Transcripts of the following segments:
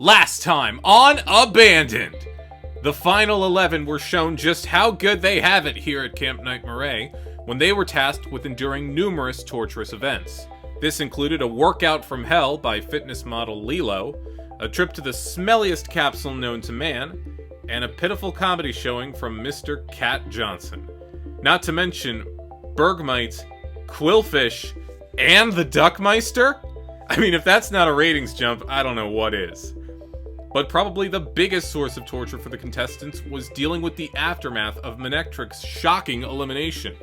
Last time on Abandoned! The final 11 were shown just how good they have it here at Camp Night Marais when they were tasked with enduring numerous torturous events. This included a workout from hell by fitness model Lilo, a trip to the smelliest capsule known to man, and a pitiful comedy showing from Mr. Cat Johnson. Not to mention Bergmite, Quillfish, and the Duckmeister? I mean, if that's not a ratings jump, I don't know what is. But probably the biggest source of torture for the contestants was dealing with the aftermath of Manectric's shocking elimination.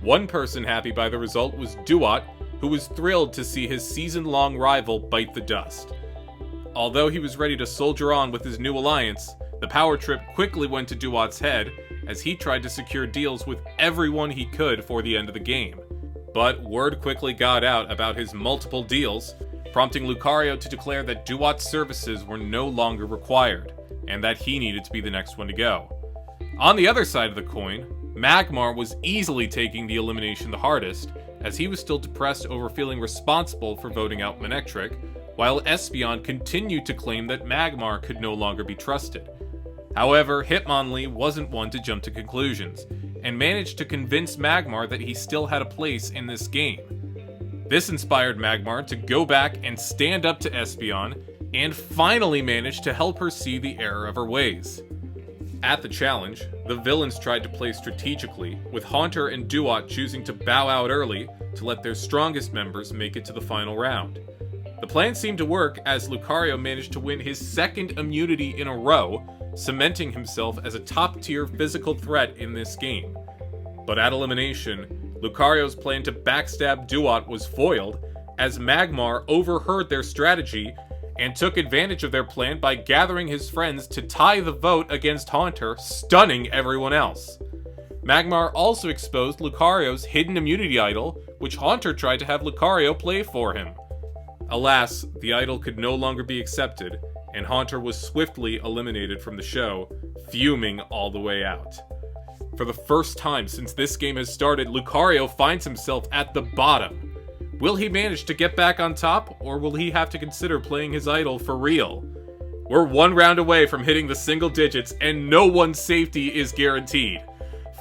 One person happy by the result was Dewott, who was thrilled to see his season-long rival bite the dust. Although he was ready to soldier on with his new alliance, the power trip quickly went to Dewott's head as he tried to secure deals with everyone he could for the end of the game. But word quickly got out about his multiple deals, prompting Lucario to declare that Dewott's services were no longer required, and that he needed to be the next one to go. On the other side of the coin, Magmar was easily taking the elimination the hardest, as he was still depressed over feeling responsible for voting out Manectric, while Espeon continued to claim that Magmar could no longer be trusted. However, Hitmonlee wasn't one to jump to conclusions, and managed to convince Magmar that he still had a place in this game. This inspired Magmar to go back and stand up to Espeon, and finally managed to help her see the error of her ways. At the challenge, the villains tried to play strategically, with Haunter and Dewott choosing to bow out early to let their strongest members make it to the final round. The plan seemed to work as Lucario managed to win his second immunity in a row, cementing himself as a top-tier physical threat in this game. But at elimination, Lucario's plan to backstab Dewott was foiled, as Magmar overheard their strategy and took advantage of their plan by gathering his friends to tie the vote against Haunter, stunning everyone else. Magmar also exposed Lucario's hidden immunity idol, which Haunter tried to have Lucario play for him. Alas, the idol could no longer be accepted, and Haunter was swiftly eliminated from the show, fuming all the way out. For the first time since this game has started, Lucario finds himself at the bottom. Will he manage to get back on top, or will he have to consider playing his idol for real? We're one round away from hitting the single digits, and no one's safety is guaranteed.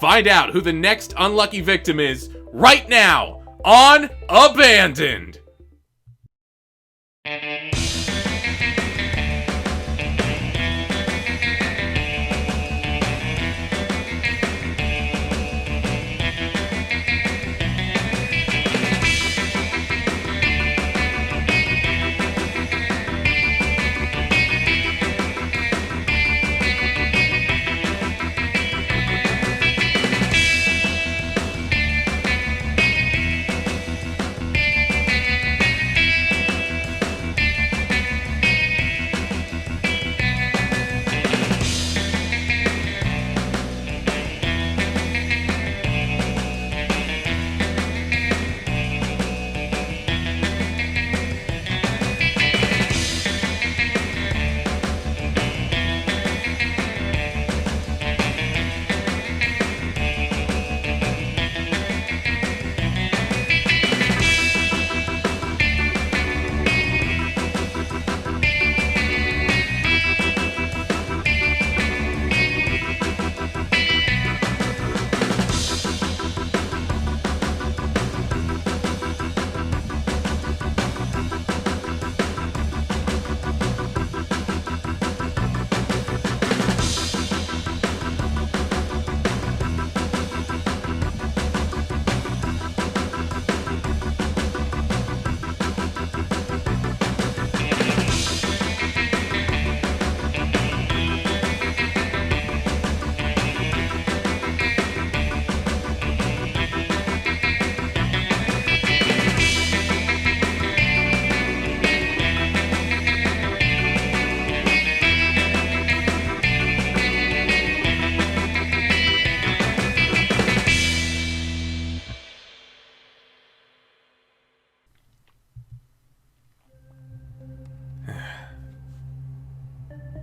Find out who the next unlucky victim is right now on Abandoned!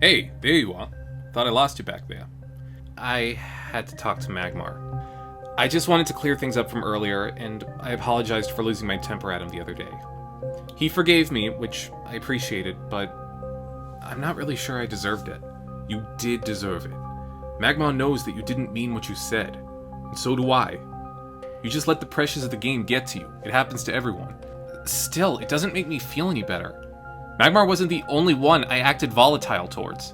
Hey, there you are. Thought I lost you back there. I had to talk to Magmar. I just wanted to clear things up from earlier, and I apologized for losing my temper at him the other day. He forgave me, which I appreciated, but I'm not really sure I deserved it. You did deserve it. Magmar knows that you didn't mean what you said, and so do I. You just let the pressures of the game get to you. It happens to everyone. Still, it doesn't make me feel any better. Magmar wasn't the only one I acted volatile towards.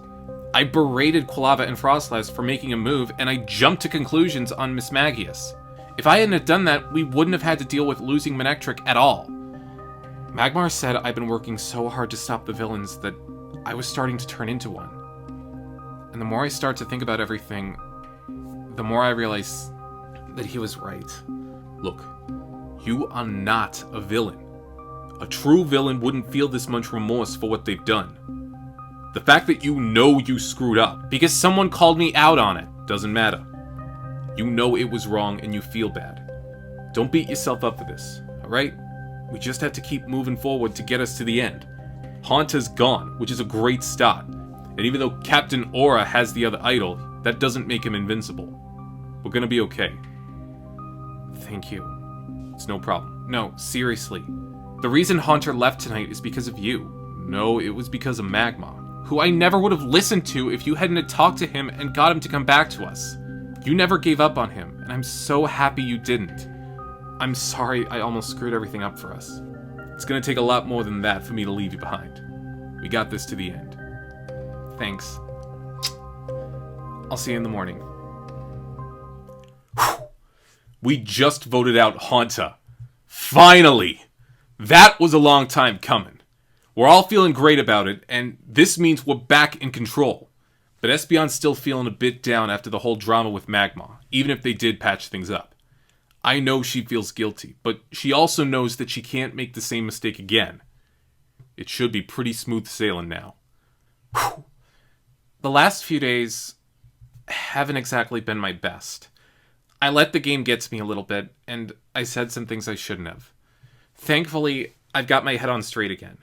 I berated Quilava and Froslass for making a move, and I jumped to conclusions on Miss Magius. If I hadn't done that, we wouldn't have had to deal with losing Manectric at all. Magmar said I've been working so hard to stop the villains that I was starting to turn into one. And the more I start to think about everything, the more I realize that he was right. Look, you are not a villain. A true villain wouldn't feel this much remorse for what they've done. The fact that you know you screwed up because someone called me out on it doesn't matter. You know it was wrong and you feel bad. Don't beat yourself up for this, alright? We just have to keep moving forward to get us to the end. Haunter's gone, which is a great start. And even though Captain Aura has the other idol, that doesn't make him invincible. We're gonna be okay. Thank you. It's no problem. No, seriously. The reason Haunter left tonight is because of you. No, it was because of Magmar, who I never would have listened to if you hadn't talked to him and got him to come back to us. You never gave up on him, and I'm so happy you didn't. I'm sorry I almost screwed everything up for us. It's gonna take a lot more than that for me to leave you behind. We got this to the end. Thanks. I'll see you in the morning. We just voted out Haunter. Finally! That was a long time coming. We're all feeling great about it, and this means we're back in control. But Espeon's still feeling a bit down after the whole drama with Magmar, even if they did patch things up. I know she feels guilty, but she also knows that she can't make the same mistake again. It should be pretty smooth sailing now. Whew. The last few days haven't exactly been my best. I let the game get to me a little bit, and I said some things I shouldn't have. Thankfully, I've got my head on straight again,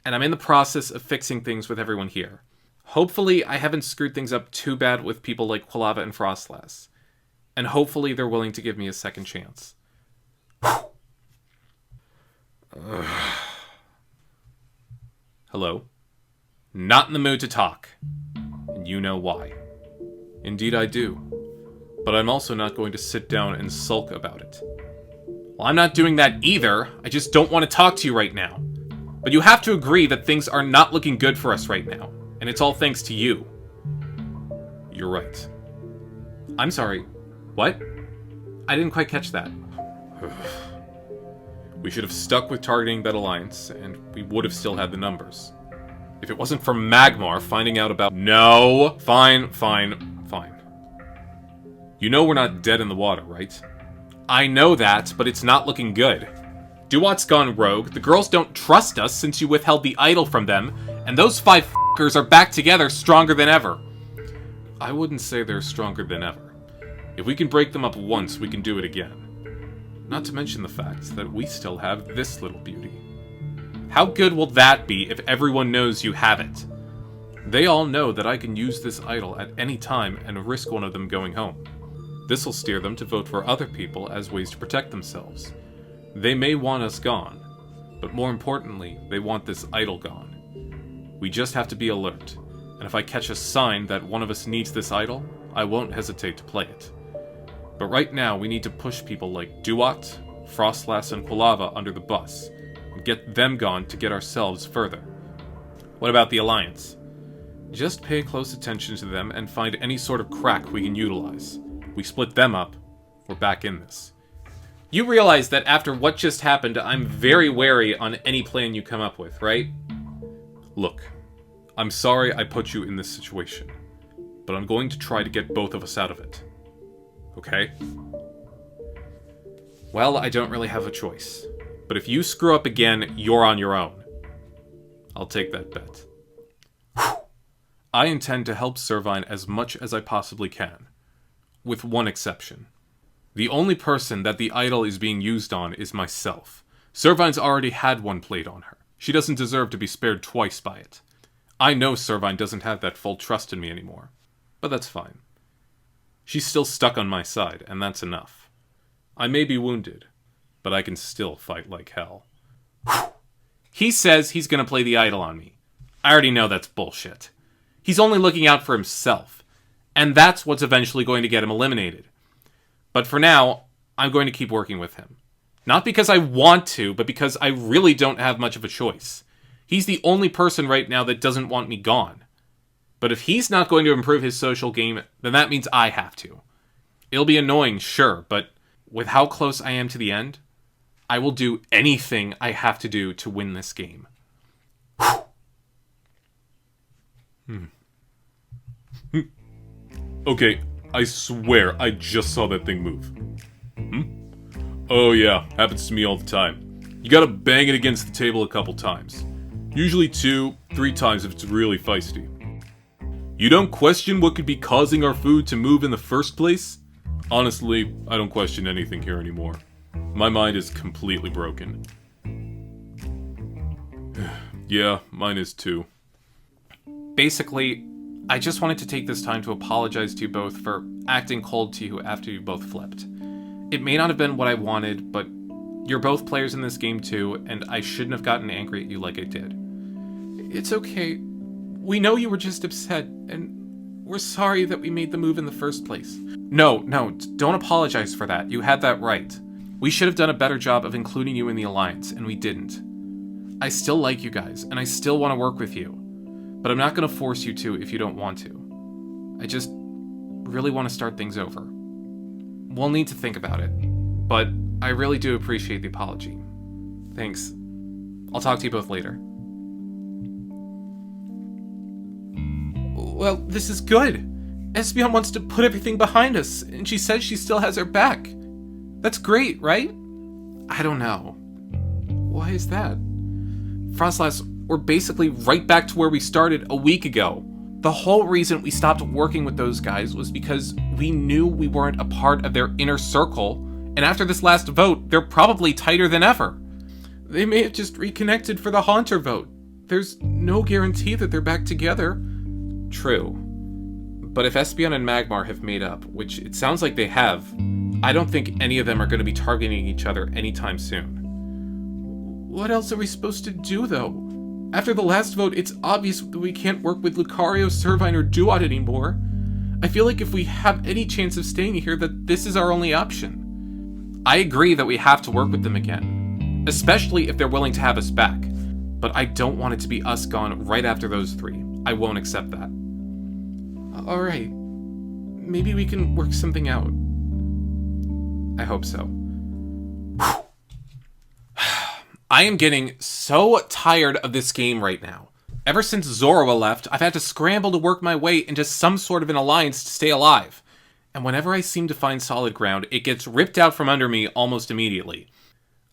and I'm in the process of fixing things with everyone here. Hopefully, I haven't screwed things up too bad with people like Quilava and Froslass. And hopefully they're willing to give me a second chance. Hello? Not in the mood to talk. And you know why. Indeed I do. But I'm also not going to sit down and sulk about it. Well, I'm not doing that either. I just don't want to talk to you right now. But you have to agree that things are not looking good for us right now. And it's all thanks to you. You're right. I'm sorry. What? I didn't quite catch that. We should have stuck with targeting that alliance, and we would have still had the numbers. If it wasn't for Magmar finding out about— No! Fine. You know we're not dead in the water, right? I know that, but it's not looking good. Dewott's gone rogue, the girls don't trust us since you withheld the idol from them, and those 5 f***ers are back together stronger than ever. I wouldn't say they're stronger than ever. If we can break them up once, we can do it again. Not to mention the fact that we still have this little beauty. How good will that be if everyone knows you have it? They all know that I can use this idol at any time and risk one of them going home. This'll steer them to vote for other people as ways to protect themselves. They may want us gone, but more importantly, they want this idol gone. We just have to be alert, and if I catch a sign that one of us needs this idol, I won't hesitate to play it. But right now, we need to push people like Dewott, Froslass, and Quilava under the bus, and get them gone to get ourselves further. What about the Alliance? Just pay close attention to them and find any sort of crack we can utilize. We split them up, we're back in this. You realize that after what just happened, I'm very wary on any plan you come up with, right? Look, I'm sorry I put you in this situation, but I'm going to try to get both of us out of it. Okay? Well, I don't really have a choice. But if you screw up again, you're on your own. I'll take that bet. I intend to help Servine as much as I possibly can. With one exception. The only person that the idol is being used on is myself. Servine's already had one played on her. She doesn't deserve to be spared twice by it. I know Servine doesn't have that full trust in me anymore. But that's fine. She's still stuck on my side, and that's enough. I may be wounded, but I can still fight like hell. He says he's gonna play the idol on me. I already know that's bullshit. He's only looking out for himself, and that's what's eventually going to get him eliminated. But for now, I'm going to keep working with him. Not because I want to, but because I really don't have much of a choice. He's the only person right now that doesn't want me gone. But if he's not going to improve his social game, then that means I have to. It'll be annoying, sure, but with how close I am to the end, I will do anything I have to do to win this game. Okay, I swear I just saw that thing move. Oh yeah, happens to me all the time. You gotta bang it against the table a couple times. Usually 2, 3 times if it's really feisty. You don't question what could be causing our food to move in the first place? Honestly, I don't question anything here anymore. My mind is completely broken. Yeah, mine is too. Basically, I just wanted to take this time to apologize to you both for acting cold to you after you both flipped. It may not have been what I wanted, but you're both players in this game too, and I shouldn't have gotten angry at you like I did. It's okay. We know you were just upset, and we're sorry that we made the move in the first place. No, don't apologize for that. You had that right. We should have done a better job of including you in the alliance, and we didn't. I still like you guys, and I still want to work with you. But I'm not going to force you to if you don't want to. I just really want to start things over. We'll need to think about it, but I really do appreciate the apology. Thanks. I'll talk to you both later. Well, this is good. Espeon wants to put everything behind us, and she says she still has our back. That's great, right? I don't know. Why is that? Froslass, we're basically right back to where we started a week ago. The whole reason we stopped working with those guys was because we knew we weren't a part of their inner circle, and after this last vote, they're probably tighter than ever. They may have just reconnected for the Haunter vote. There's no guarantee that they're back together. True. But if Espeon and Magmar have made up, which it sounds like they have, I don't think any of them are going to be targeting each other anytime soon. What else are we supposed to do, though? After the last vote, it's obvious that we can't work with Lucario, Servine, or Dewott anymore. I feel like if we have any chance of staying here, that this is our only option. I agree that we have to work with them again, especially if they're willing to have us back. But I don't want it to be us gone right after those 3. I won't accept that. Alright. Maybe we can work something out. I hope so. I am getting so tired of this game right now. Ever since Zorua left, I've had to scramble to work my way into some sort of an alliance to stay alive. And whenever I seem to find solid ground, it gets ripped out from under me almost immediately.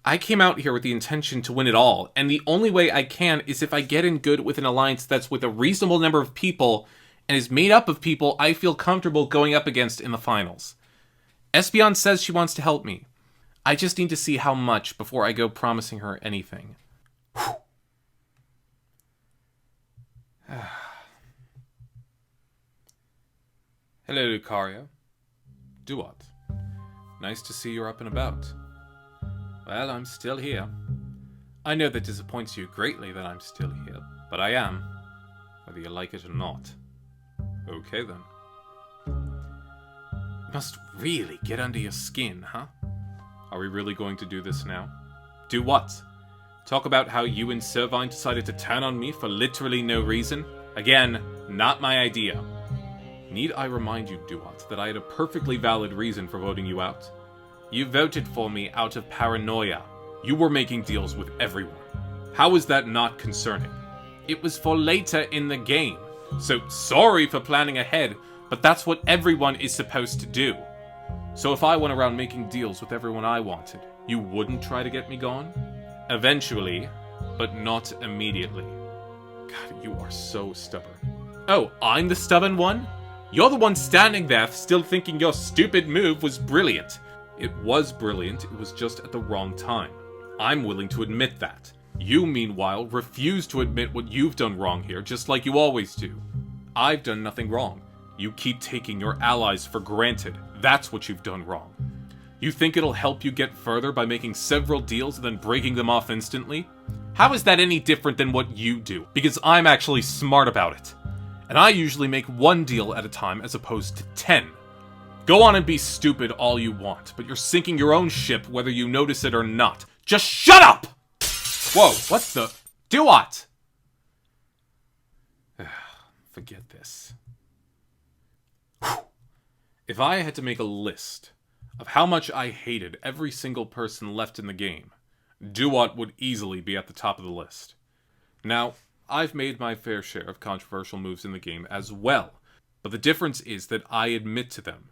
I came out here with the intention to win it all, and the only way I can is if I get in good with an alliance that's with a reasonable number of people and is made up of people I feel comfortable going up against in the finals. Espeon says she wants to help me. I just need to see how much before I go promising her anything. Hello, Lucario. Dewott. Nice to see you're up and about. Well, I'm still here. I know that disappoints you greatly that I'm still here, but I am, whether you like it or not. Okay then. You must really get under your skin, huh? Are we really going to do this now? Do what? Talk about how you and Servine decided to turn on me for literally no reason? Again, not my idea. Need I remind you, Dewott, that I had a perfectly valid reason for voting you out? You voted for me out of paranoia. You were making deals with everyone. How is that not concerning? It was for later in the game. So sorry for planning ahead, but that's what everyone is supposed to do. So if I went around making deals with everyone I wanted, you wouldn't try to get me gone? Eventually, but not immediately. God, you are so stubborn. Oh, I'm the stubborn one? You're the one standing there still thinking your stupid move was brilliant. It was brilliant, it was just at the wrong time. I'm willing to admit that. You, meanwhile, refuse to admit what you've done wrong here, just like you always do. I've done nothing wrong. You keep taking your allies for granted. That's what you've done wrong. You think it'll help you get further by making several deals and then breaking them off instantly? How is that any different than what you do? Because I'm actually smart about it. And I usually make one deal at a time as opposed to 10. Go on and be stupid all you want, but you're sinking your own ship whether you notice it or not. Just shut up! Whoa, what the... Dewott! Forget this. If I had to make a list of how much I hated every single person left in the game, Dewott would easily be at the top of the list. Now, I've made my fair share of controversial moves in the game as well, but the difference is that I admit to them.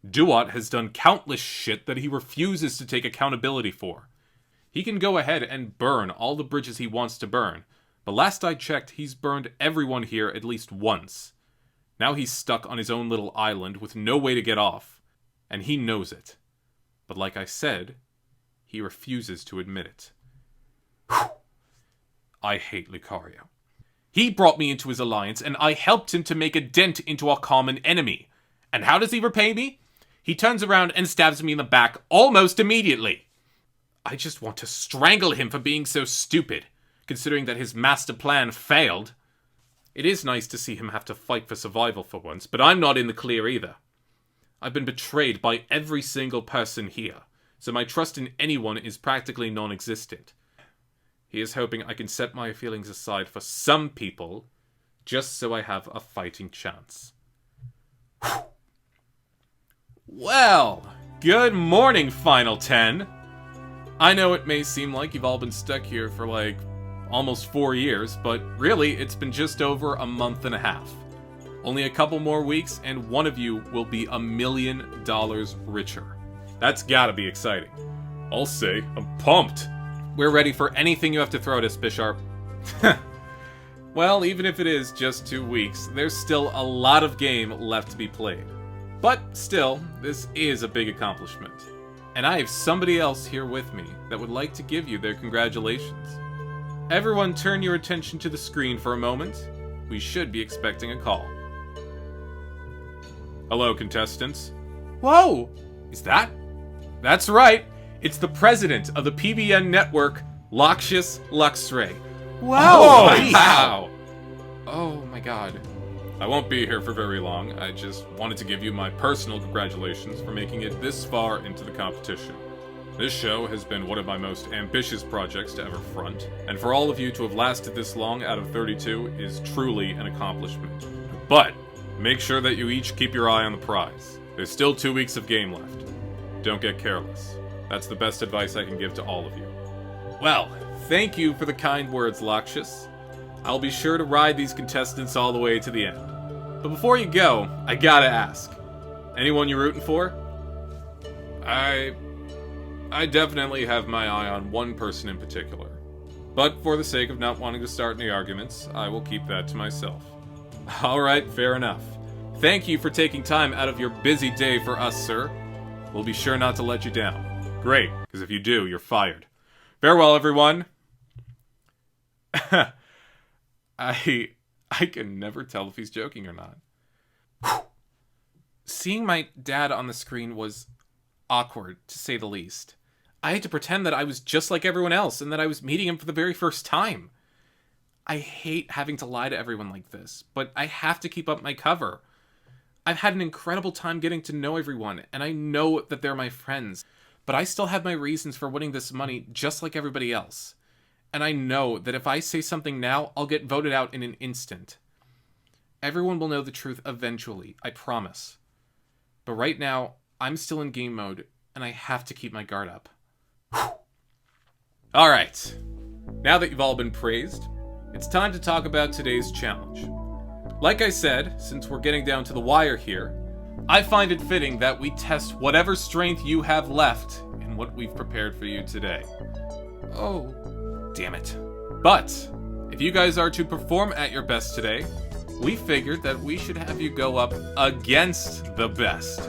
Dewott has done countless shit that he refuses to take accountability for. He can go ahead and burn all the bridges he wants to burn, but last I checked, he's burned everyone here at least once. Now he's stuck on his own little island with no way to get off, and he knows it. But like I said, he refuses to admit it. Whew. I hate Lucario. He brought me into his alliance, and I helped him to make a dent into our common enemy. And how does he repay me? He turns around and stabs me in the back almost immediately. I just want to strangle him for being so stupid, considering that his master plan failed. It is nice to see him have to fight for survival for once, but I'm not in the clear either. I've been betrayed by every single person here, so my trust in anyone is practically non-existent. He is hoping I can set my feelings aside for some people, just so I have a fighting chance. Whew. Well, good morning, Final 10. I know it may seem like you've all been stuck here for like almost 4 years, but really it's been just over a month and a half. Only a couple more weeks and one of you will be $1 million richer. That's gotta be exciting. I'll say, I'm pumped. We're ready for anything you have to throw at us, Bisharp. Well, even if it is just 2 weeks, there's still a lot of game left to be played. But still, this is a big accomplishment. And I have somebody else here with me that would like to give you their congratulations. Everyone turn your attention to the screen for a moment. We should be expecting a call. Hello, contestants. Whoa! Is that? That's right! It's the president of the PBN network, Lakshus Luxray. Wow! Oh, wow! Oh my god. I won't be here for very long. I just wanted to give you my personal congratulations for making it this far into the competition. This show has been one of my most ambitious projects to ever front, and for all of you to have lasted this long out of 32 is truly an accomplishment. But make sure that you each keep your eye on the prize. There's still 2 weeks of game left. Don't get careless. That's the best advice I can give to all of you. Well, thank you for the kind words, Lakshus. I'll be sure to ride these contestants all the way to the end. But before you go, I gotta ask. Anyone you rooting for? I definitely have my eye on one person in particular. But for the sake of not wanting to start any arguments, I will keep that to myself. Alright, fair enough. Thank you for taking time out of your busy day for us, sir. We'll be sure not to let you down. Great, because if you do, you're fired. Farewell, everyone. I can never tell if he's joking or not. Seeing my dad on the screen was awkward, to say the least. I had to pretend that I was just like everyone else and that I was meeting him for the very first time. I hate having to lie to everyone like this, but I have to keep up my cover. I've had an incredible time getting to know everyone, and I know that they're my friends, but I still have my reasons for winning this money just like everybody else. And I know that if I say something now, I'll get voted out in an instant. Everyone will know the truth eventually, I promise. But right now, I'm still in game mode, and I have to keep my guard up. Alright, now that you've all been praised, it's time to talk about today's challenge. Like I said, since we're getting down to the wire here, I find it fitting that we test whatever strength you have left in what we've prepared for you today. Oh, damn it. But, if you guys are to perform at your best today, we figured that we should have you go up against the best.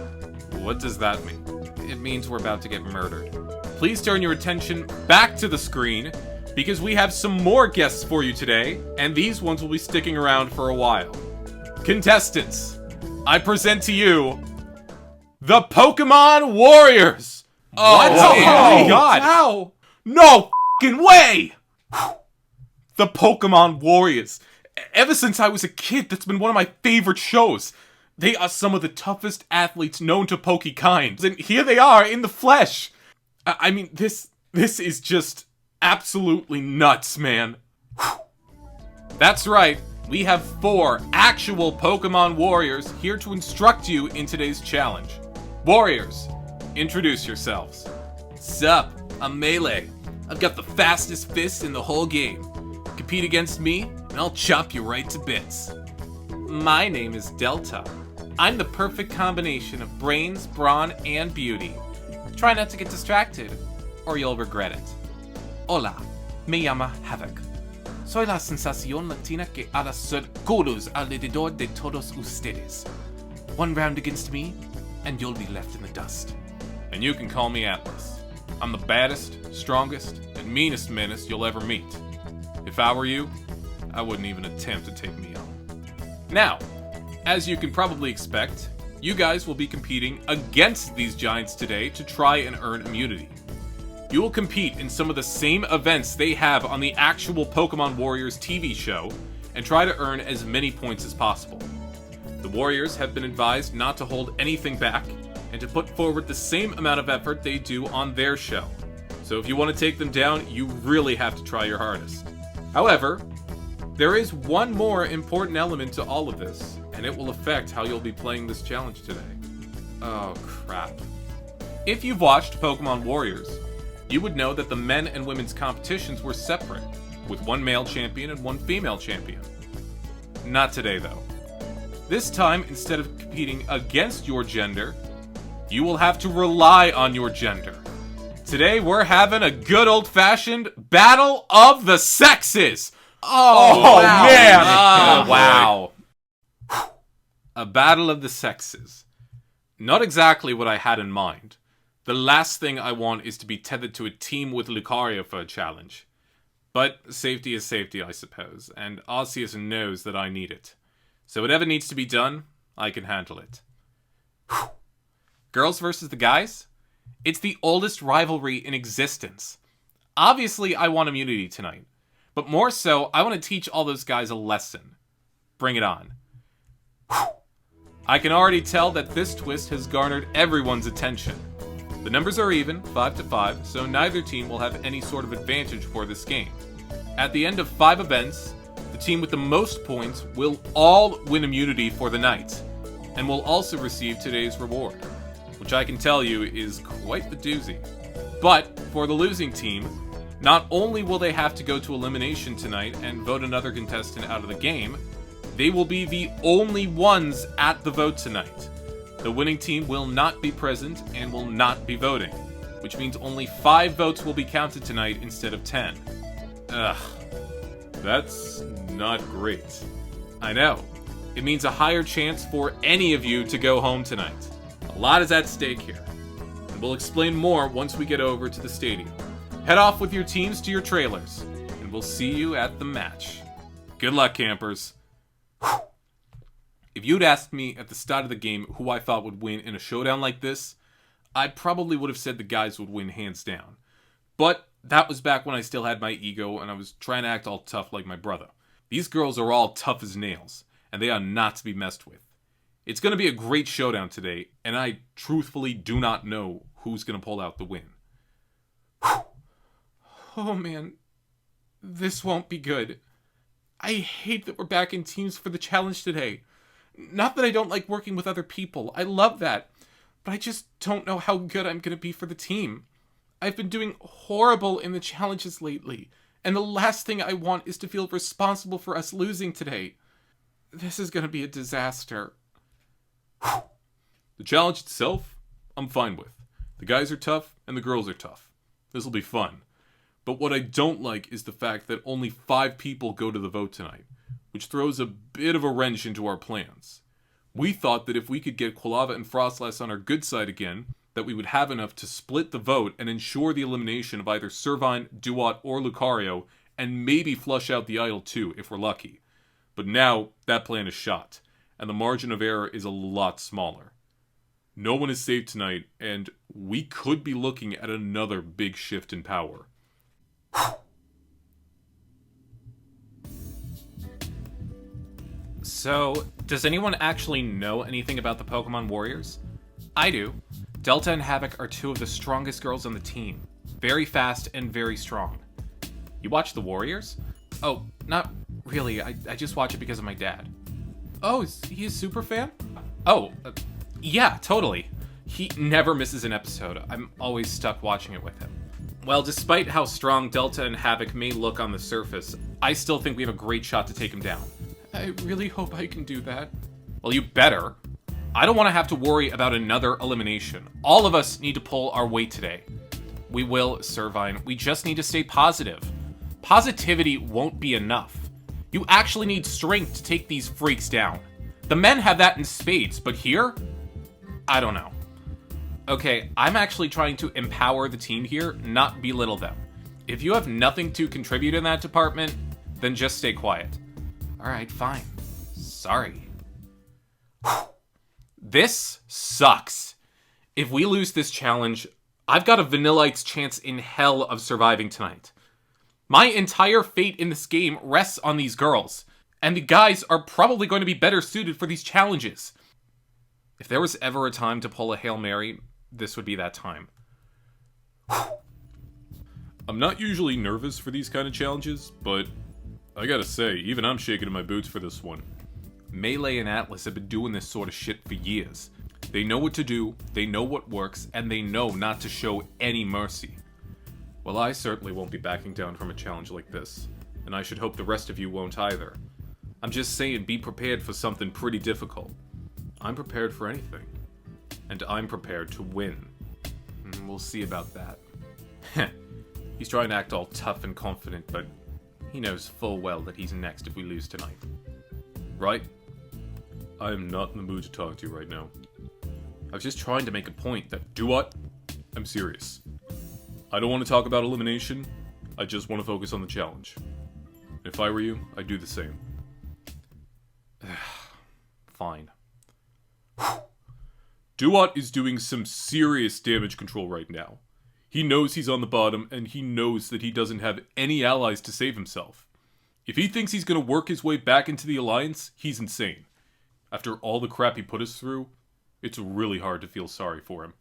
What does that mean? It means we're about to get murdered. Please turn your attention back to the screen, because we have some more guests for you today, and these ones will be sticking around for a while. Contestants, I present to you the Pokémon Warriors! Oh, what? Oh my god! How? No f***ing way! The Pokémon Warriors. Ever since I was a kid, that's been one of my favorite shows. They are some of the toughest athletes known to Pokekind. And here they are in the flesh. I mean, this is just absolutely nuts, man. Whew. That's right. We have 4 actual Pokémon Warriors here to instruct you in today's challenge. Warriors, introduce yourselves. Sup, I'm Melee. I've got the fastest fist in the whole game. Compete against me, and I'll chop you right to bits. My name is Delta. I'm the perfect combination of brains, brawn, and beauty. Try not to get distracted, or you'll regret it. Hola, me llama Havoc. Soy la sensación latina que hará ser codos alrededor de todos ustedes. One round against me, and you'll be left in the dust. And you can call me Atlas. I'm the baddest, strongest, and meanest menace you'll ever meet. If I were you, I wouldn't even attempt to take me on. Now, as you can probably expect, you guys will be competing against these giants today to try and earn immunity. You will compete in some of the same events they have on the actual Pokémon Warriors TV show and try to earn as many points as possible. The Warriors have been advised not to hold anything back and to put forward the same amount of effort they do on their show. So if you want to take them down, you really have to try your hardest. However, there is one more important element to all of this, and it will affect how you'll be playing this challenge today. Oh, crap. If you've watched Pokémon Warriors, you would know that the men and women's competitions were separate, with one male champion and one female champion. Not today, though. This time, instead of competing against your gender, you will have to rely on your gender. Today, we're having a good old-fashioned Battle of the Sexes! Oh wow. Man! Oh, wow. A Battle of the Sexes. Not exactly what I had in mind. The last thing I want is to be tethered to a team with Lucario for a challenge. But safety is safety, I suppose, and Arceus knows that I need it. So whatever needs to be done, I can handle it. Whew. Girls versus the guys? It's the oldest rivalry in existence. Obviously, I want immunity tonight. But more so, I want to teach all those guys a lesson. Bring it on. Whew. I can already tell that this twist has garnered everyone's attention. The numbers are even, 5-5, so neither team will have any sort of advantage for this game. At the end of 5 events, the team with the most points will all win immunity for the night, and will also receive today's reward, which I can tell you is quite the doozy. But for the losing team, not only will they have to go to elimination tonight and vote another contestant out of the game, they will be the only ones at the vote tonight. The winning team will not be present and will not be voting, which means only 5 votes will be counted tonight instead of 10. Ugh. That's not great. I know. It means a higher chance for any of you to go home tonight. A lot is at stake here, and we'll explain more once we get over to the stadium. Head off with your teams to your trailers, and we'll see you at the match. Good luck, campers. Whew. If you'd asked me at the start of the game who I thought would win in a showdown like this, I probably would have said the guys would win hands down. But that was back when I still had my ego and I was trying to act all tough like my brother. These girls are all tough as nails, and they are not to be messed with. It's going to be a great showdown today, and I truthfully do not know who's going to pull out the win. Whew. Oh man, this won't be good. I hate that we're back in teams for the challenge today. Not that I don't like working with other people, I love that, but I just don't know how good I'm going to be for the team. I've been doing horrible in the challenges lately, and the last thing I want is to feel responsible for us losing today. This is going to be a disaster. Whew. The challenge itself, I'm fine with. The guys are tough, and the girls are tough. This'll be fun. But what I don't like is the fact that only 5 people go to the vote tonight, which throws a bit of a wrench into our plans. We thought that if we could get Quilava and Froslass on our good side again, that we would have enough to split the vote and ensure the elimination of either Servine, Dewott, or Lucario, and maybe flush out the idol too, if we're lucky. But now, that plan is shot, and the margin of error is a lot smaller. No one is safe tonight, and we could be looking at another big shift in power. So, does anyone actually know anything about the Pokémon Warriors? I do. Delta and Havoc are two of the strongest girls on the team. Very fast and very strong. You watch the Warriors? Oh, not really. I just watch it because of my dad. Oh, is he a super fan? Oh, yeah, totally. He never misses an episode. I'm always stuck watching it with him. Well, despite how strong Delta and Havoc may look on the surface, I still think we have a great shot to take him down. I really hope I can do that. Well, you better. I don't want to have to worry about another elimination. All of us need to pull our weight today. We will, Servine. We just need to stay positive. Positivity won't be enough. You actually need strength to take these freaks down. The men have that in spades, but here? I don't know. Okay, I'm actually trying to empower the team here, not belittle them. If you have nothing to contribute in that department, then just stay quiet. Alright, fine. Sorry. This sucks. If we lose this challenge, I've got a Vanillite's chance in hell of surviving tonight. My entire fate in this game rests on these girls, and the guys are probably going to be better suited for these challenges. If there was ever a time to pull a Hail Mary, this would be that time. I'm not usually nervous for these kind of challenges, but I gotta say, even I'm shaking in my boots for this one. Melee and Atlas have been doing this sort of shit for years. They know what to do, they know what works, and they know not to show any mercy. Well, I certainly won't be backing down from a challenge like this, and I should hope the rest of you won't either. I'm just saying, be prepared for something pretty difficult. I'm prepared for anything. And I'm prepared to win. We'll see about that. He's trying to act all tough and confident, but he knows full well that he's next if we lose tonight. Right? I am not in the mood to talk to you right now. I was just trying to make a point that, Dewott, I'm serious. I don't want to talk about elimination, I just want to focus on the challenge. If I were you, I'd do the same. Fine. Dewott is doing some serious damage control right now. He knows he's on the bottom, and he knows that he doesn't have any allies to save himself. If he thinks he's going to work his way back into the Alliance, he's insane. After all the crap he put us through, it's really hard to feel sorry for him.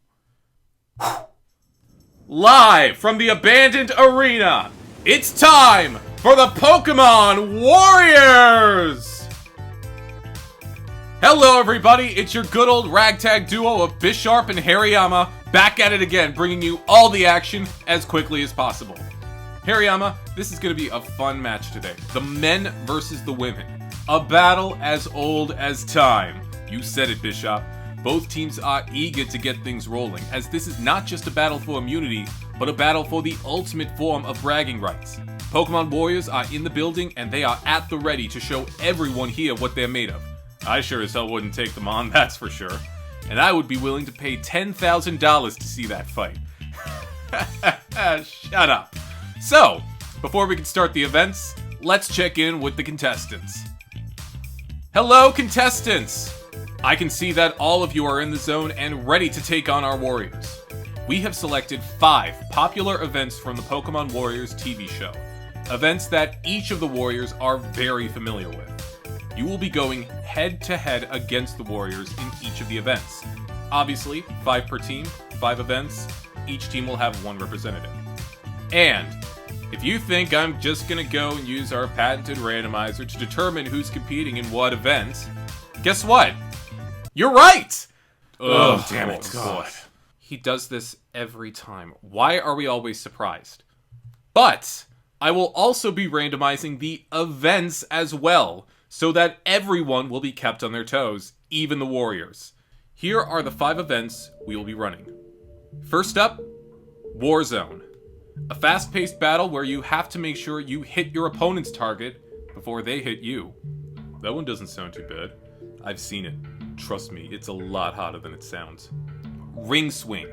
Live from the abandoned arena, it's time for the Pokémon Warriors! Hello everybody, it's your good old ragtag duo of Bisharp and Hariyama, back at it again, bringing you all the action as quickly as possible. Hariyama, this is going to be a fun match today. The men versus the women. A battle as old as time. You said it, Bisharp. Both teams are eager to get things rolling, as this is not just a battle for immunity, but a battle for the ultimate form of bragging rights. Pokémon Warriors are in the building, and they are at the ready to show everyone here what they're made of. I sure as hell wouldn't take them on, that's for sure. And I would be willing to pay $10,000 to see that fight. Shut up. So, before we can start the events, let's check in with the contestants. Hello, contestants! I can see that all of you are in the zone and ready to take on our warriors. We have selected 5 popular events from the Pokémon Warriors TV show. Events that each of the warriors are very familiar with. You will be going head-to-head against the warriors in each of the events. Obviously, 5 per team, 5 events, each team will have 1 representative. And if you think I'm just gonna go and use our patented randomizer to determine who's competing in what event, guess what? You're right! Oh, damn it. God. He does this every time. Why are we always surprised? But I will also be randomizing the events as well, so that everyone will be kept on their toes, even the warriors. Here are the 5 events we will be running. First up, Warzone. A fast-paced battle where you have to make sure you hit your opponent's target before they hit you. That one doesn't sound too bad. I've seen it. Trust me, it's a lot hotter than it sounds. Ring Swing.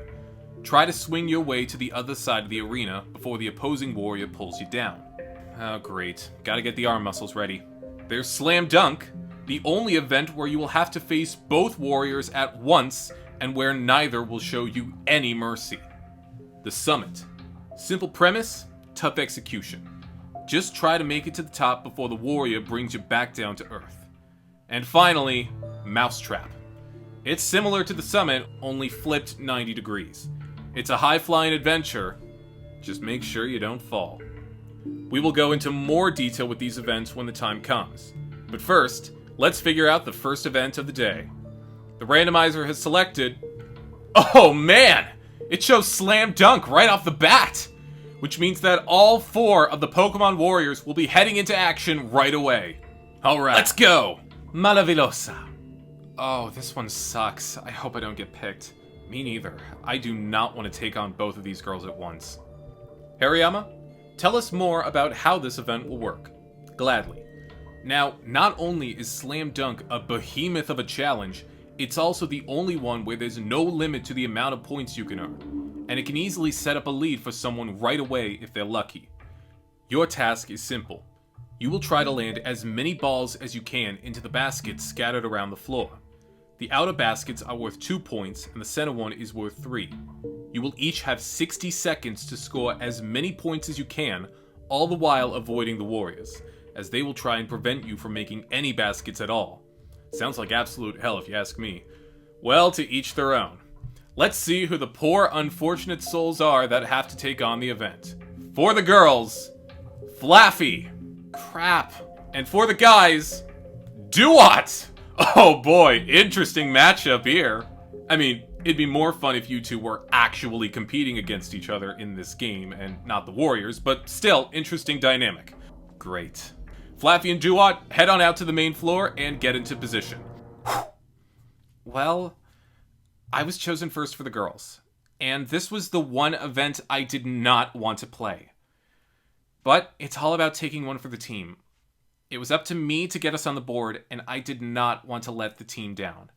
Try to swing your way to the other side of the arena before the opposing warrior pulls you down. Oh great, gotta get the arm muscles ready. There's Slam Dunk, the only event where you will have to face both warriors at once and where neither will show you any mercy. The Summit. Simple premise, tough execution. Just try to make it to the top before the warrior brings you back down to earth. And finally, Mousetrap. It's similar to the summit, only flipped 90 degrees. It's a high-flying adventure. Just make sure you don't fall. We will go into more detail with these events when the time comes. But first, let's figure out the first event of the day. The randomizer has selected... Oh man! It shows Slam Dunk right off the bat! Which means that all 4 of the Pokémon Warriors will be heading into action right away. Alright, let's go! Malavilosa. Oh, this one sucks. I hope I don't get picked. Me neither. I do not want to take on both of these girls at once. Hariyama, tell us more about how this event will work. Gladly. Now, not only is Slam Dunk a behemoth of a challenge, it's also the only one where there's no limit to the amount of points you can earn, and it can easily set up a lead for someone right away if they're lucky. Your task is simple. You will try to land as many balls as you can into the baskets scattered around the floor. The outer baskets are worth 2 points, and the center one is worth 3. You will each have 60 seconds to score as many points as you can, all the while avoiding the Warriors, as they will try and prevent you from making any baskets at all. Sounds like absolute hell if you ask me. Well, to each their own. Let's see who the poor unfortunate souls are that have to take on the event. For the girls, Flaffy. Crap. And for the guys, Dewott. Oh boy, interesting matchup here. I mean, it'd be more fun if you two were actually competing against each other in this game and not the Warriors, but still, interesting dynamic. Great. Flaffy and Dewott, head on out to the main floor and get into position. Well, I was chosen first for the girls, and this was the one event I did not want to play. But it's all about taking one for the team. It was up to me to get us on the board, and I did not want to let the team down.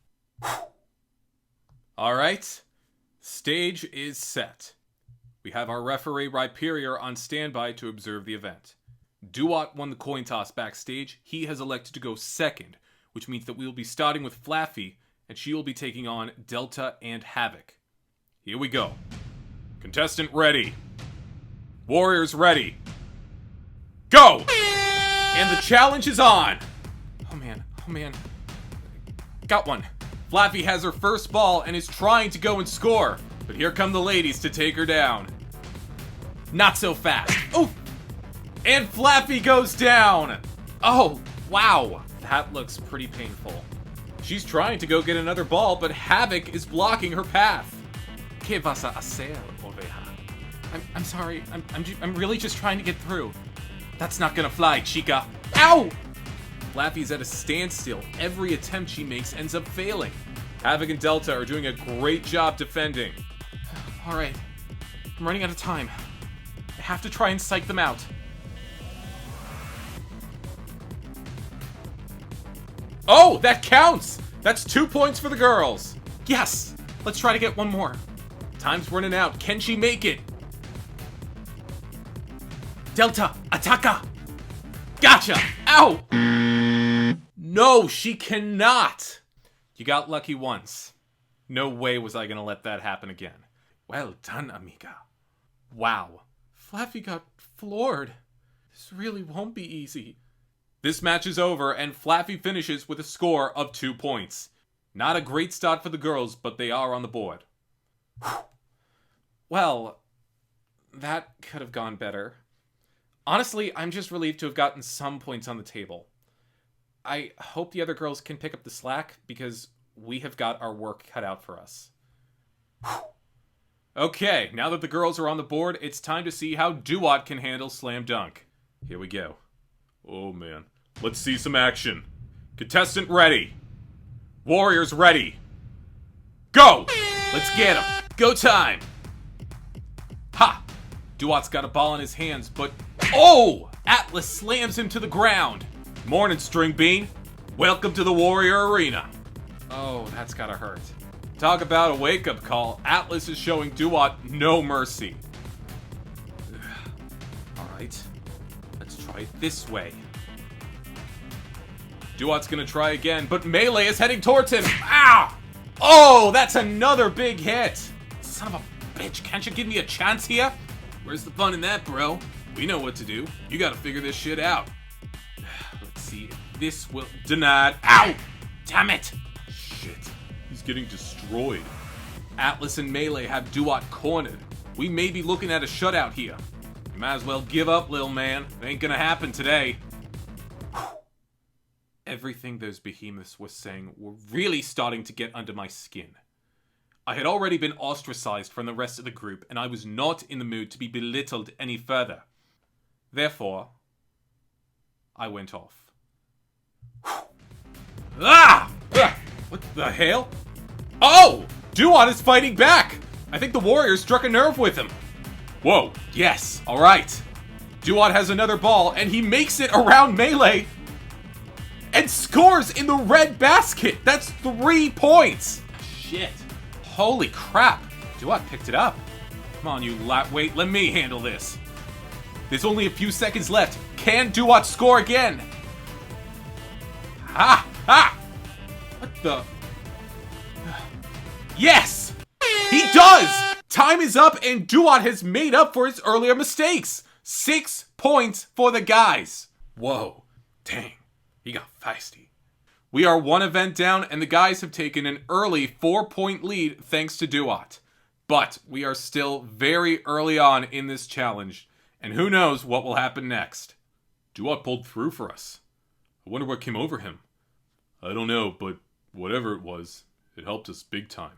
Alright, stage is set. We have our referee Rhyperior on standby to observe the event. Dewott won the coin toss backstage. He has elected to go second, which means that we will be starting with Flaffy, and she will be taking on Delta and Havoc. Here we go. Contestant ready. Warriors ready. Go! And the challenge is on! Oh man. Got one. Flaffy has her first ball and is trying to go and score, but here come the ladies to take her down. Not so fast. Oh! And Flaffy goes down! Oh, wow. That looks pretty painful. She's trying to go get another ball, but Havoc is blocking her path. ¿Qué vas a hacer, oveja? I'm sorry. I'm really just trying to get through. That's not gonna fly, chica. Ow! Flaffy's at a standstill. Every attempt she makes ends up failing. Havoc and Delta are doing a great job defending. Alright. I'm running out of time. I have to try and psych them out. Oh, that counts! That's 2 points for the girls. Yes! Let's try to get one more. Time's running out. Can she make it? Delta, attacka! Gotcha! Ow! No, she cannot! You got lucky once. No way was I gonna let that happen again. Well done, amiga. Wow. Flaffy got floored. This really won't be easy. This match is over, and Flaffy finishes with a score of 2 points. Not a great start for the girls, but they are on the board. Well, that could have gone better. Honestly, I'm just relieved to have gotten some points on the table. I hope the other girls can pick up the slack, because we have got our work cut out for us. Okay, now that the girls are on the board, it's time to see how Dewott can handle Slam Dunk. Here we go. Oh man, let's see some action. Contestant ready. Warriors ready. Go! Let's get him. Go time. Ha! Dewott's got a ball in his hands, but... Oh! Atlas slams him to the ground. Morning, String Bean. Welcome to the Warrior Arena. Oh, that's gotta hurt. Talk about a wake-up call. Atlas is showing Dewott no mercy. Alright. Let's try it this way. Dewott's gonna try again, but Melee is heading towards him. Ah! Oh, that's another big hit. Son of a bitch, can't you give me a chance here? Where's the fun in that, bro? We know what to do. You gotta figure this shit out. Let's see if This will... Denied. Ow! Damn it! Shit. He's getting destroyed. Atlas and Melee have Dewott cornered. We may be looking at a shutout here. You might as well give up, lil man. It ain't gonna happen today. Everything those behemoths were saying were really starting to get under my skin. I had already been ostracized from the rest of the group, and I was not in the mood to be belittled any further. Therefore, I went off. Ah! What the hell? Oh! Dewott is fighting back! I think the Warriors struck a nerve with him. Whoa, yes, alright. Dewott has another ball, and he makes it around Melee and scores in the red basket. That's 3 points. Shit. Holy crap. Dewott picked it up. Come on, you wait, let me handle this. There's only a few seconds left. Can Dewott score again? Ha! Ha! What the... Yes! He does! Time is up, and Dewott has made up for his earlier mistakes. 6 points for the guys. Whoa. Dang. He got feisty. We are 1 event down, and the guys have taken an early 4-point lead thanks to Dewott. But we are still very early on in this challenge, and who knows what will happen next. Dewott pulled through for us. I wonder what came over him. I don't know, but whatever it was, it helped us big time.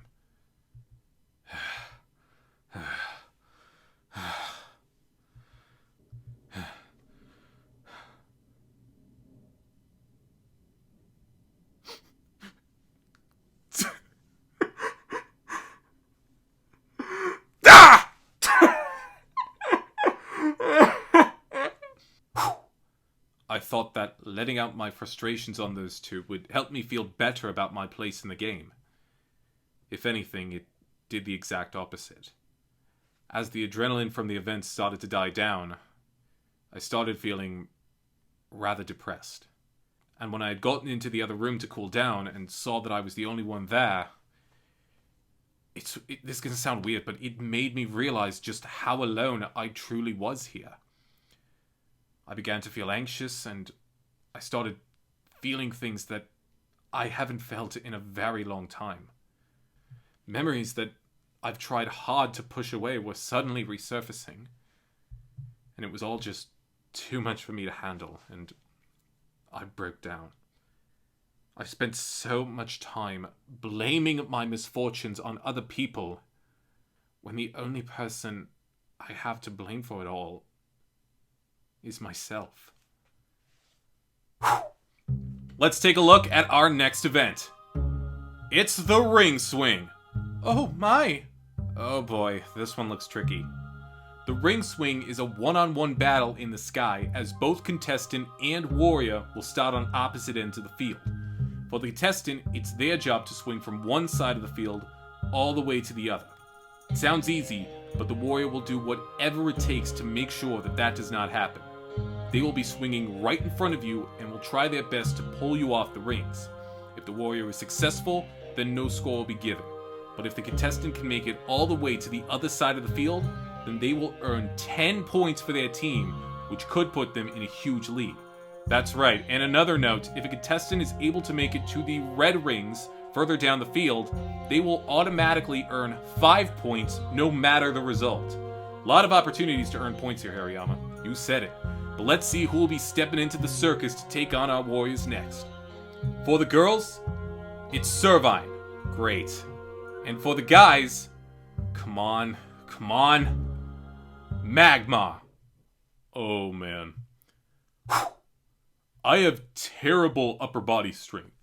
I thought that letting out my frustrations on those two would help me feel better about my place in the game. If anything, it did the exact opposite. As the adrenaline from the event started to die down, I started feeling rather depressed. And when I had gotten into the other room to cool down and saw that I was the only one there, this is going to sound weird, but it made me realize just how alone I truly was here. I began to feel anxious, and I started feeling things that I haven't felt in a very long time. Memories that I've tried hard to push away were suddenly resurfacing, and it was all just too much for me to handle, and I broke down. I've spent so much time blaming my misfortunes on other people when the only person I have to blame for it all is myself. Let's take a look at our next event. It's the ring swing. Oh my! Oh boy, this one looks tricky. The ring swing is a one-on-one battle in the sky, as both contestant and warrior will start on opposite ends of the field. For the contestant, it's their job to swing from one side of the field all the way to the other. It sounds easy, but the warrior will do whatever it takes to make sure that that does not happen. They will be swinging right in front of you and will try their best to pull you off the rings. If the warrior is successful, then no score will be given. But if the contestant can make it all the way to the other side of the field, then they will earn 10 points for their team, which could put them in a huge lead. That's right, and another note, if a contestant is able to make it to the red rings further down the field, they will automatically earn 5 points no matter the result. A lot of opportunities to earn points here, Hariyama. You said it. But let's see who will be stepping into the circus to take on our warriors next. For the girls, it's Servine. Great. And for the guys, come on, Magma. Oh man. I have terrible upper body strength,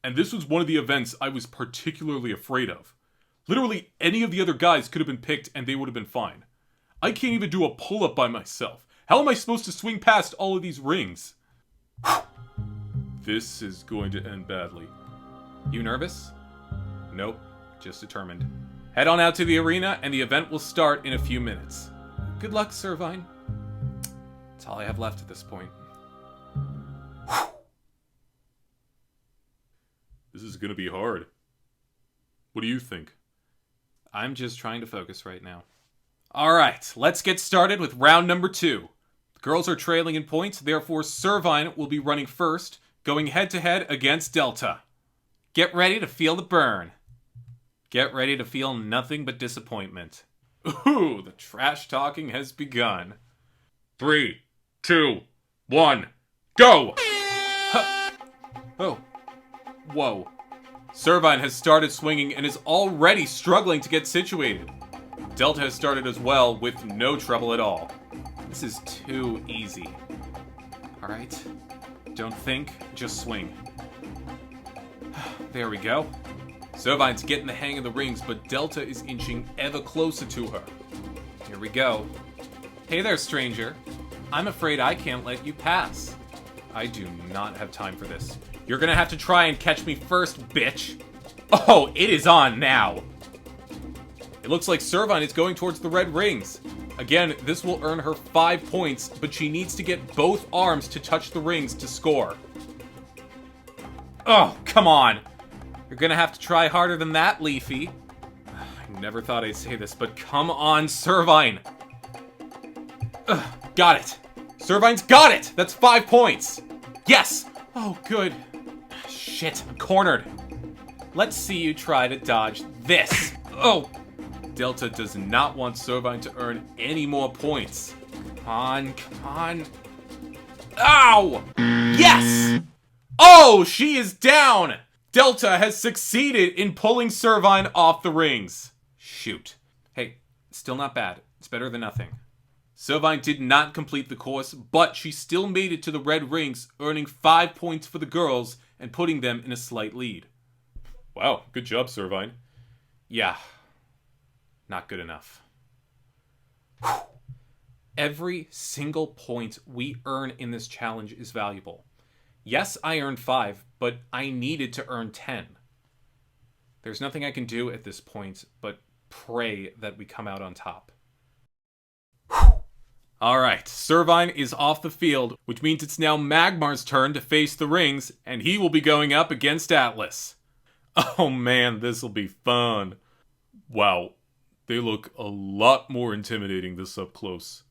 and this was one of the events I was particularly afraid of. Literally any of the other guys could have been picked and they would have been fine. I can't even do a pull-up by myself. How am I supposed to swing past all of these rings? This is going to end badly. You nervous? Nope, just determined. Head on out to the arena and the event will start in a few minutes. Good luck, Servine. That's all I have left at this point. This is gonna be hard. What do you think? I'm just trying to focus right now. Alright, let's get started with round number 2. The girls are trailing in points, therefore Servine will be running first. going head-to-head against Delta. Get ready to feel the burn. Get ready to feel nothing but disappointment. Ooh, the trash talking has begun. 3, 2, 1, go! Huh. Oh. Whoa. Servine has started swinging and is already struggling to get situated. Delta has started as well with no trouble at all. This is too easy. Alright. Don't think, just swing. There we go. Servine's getting the hang of the rings, but Delta is inching ever closer to her. Here we go. Hey there, stranger. I'm afraid I can't let you pass. I do not have time for this. You're gonna have to try and catch me first, bitch. Oh, it is on now. It looks like Servine is going towards the red rings. Again, this will earn her 5 points, but she needs to get both arms to touch the rings to score. Oh, come on. You're gonna have to try harder than that, Leafy. I never thought I'd say this, but come on, Servine. Got it. Servine's got it! That's 5 points. Yes! Oh, good. Shit, I'm cornered. Let's see you try to dodge this. Oh! Delta does not want Servine to earn any more points. Come on, come on. Ow! Yes! Oh, she is down! Delta has succeeded in pulling Servine off the rings. Shoot. Hey, still not bad. It's better than nothing. Servine did not complete the course, but she still made it to the red rings, earning 5 points for the girls and putting them in a slight lead. Wow, good job, Servine. Yeah, not good enough. Whew. Every single point we earn in this challenge is valuable. Yes, I earned 5, but I needed to earn 10. There's nothing I can do at this point but pray that we come out on top. Alright, Servine is off the field, which means it's now Magmar's turn to face the rings, and he will be going up against Atlas. Oh man, this'll be fun. Wow, they look a lot more intimidating this up close.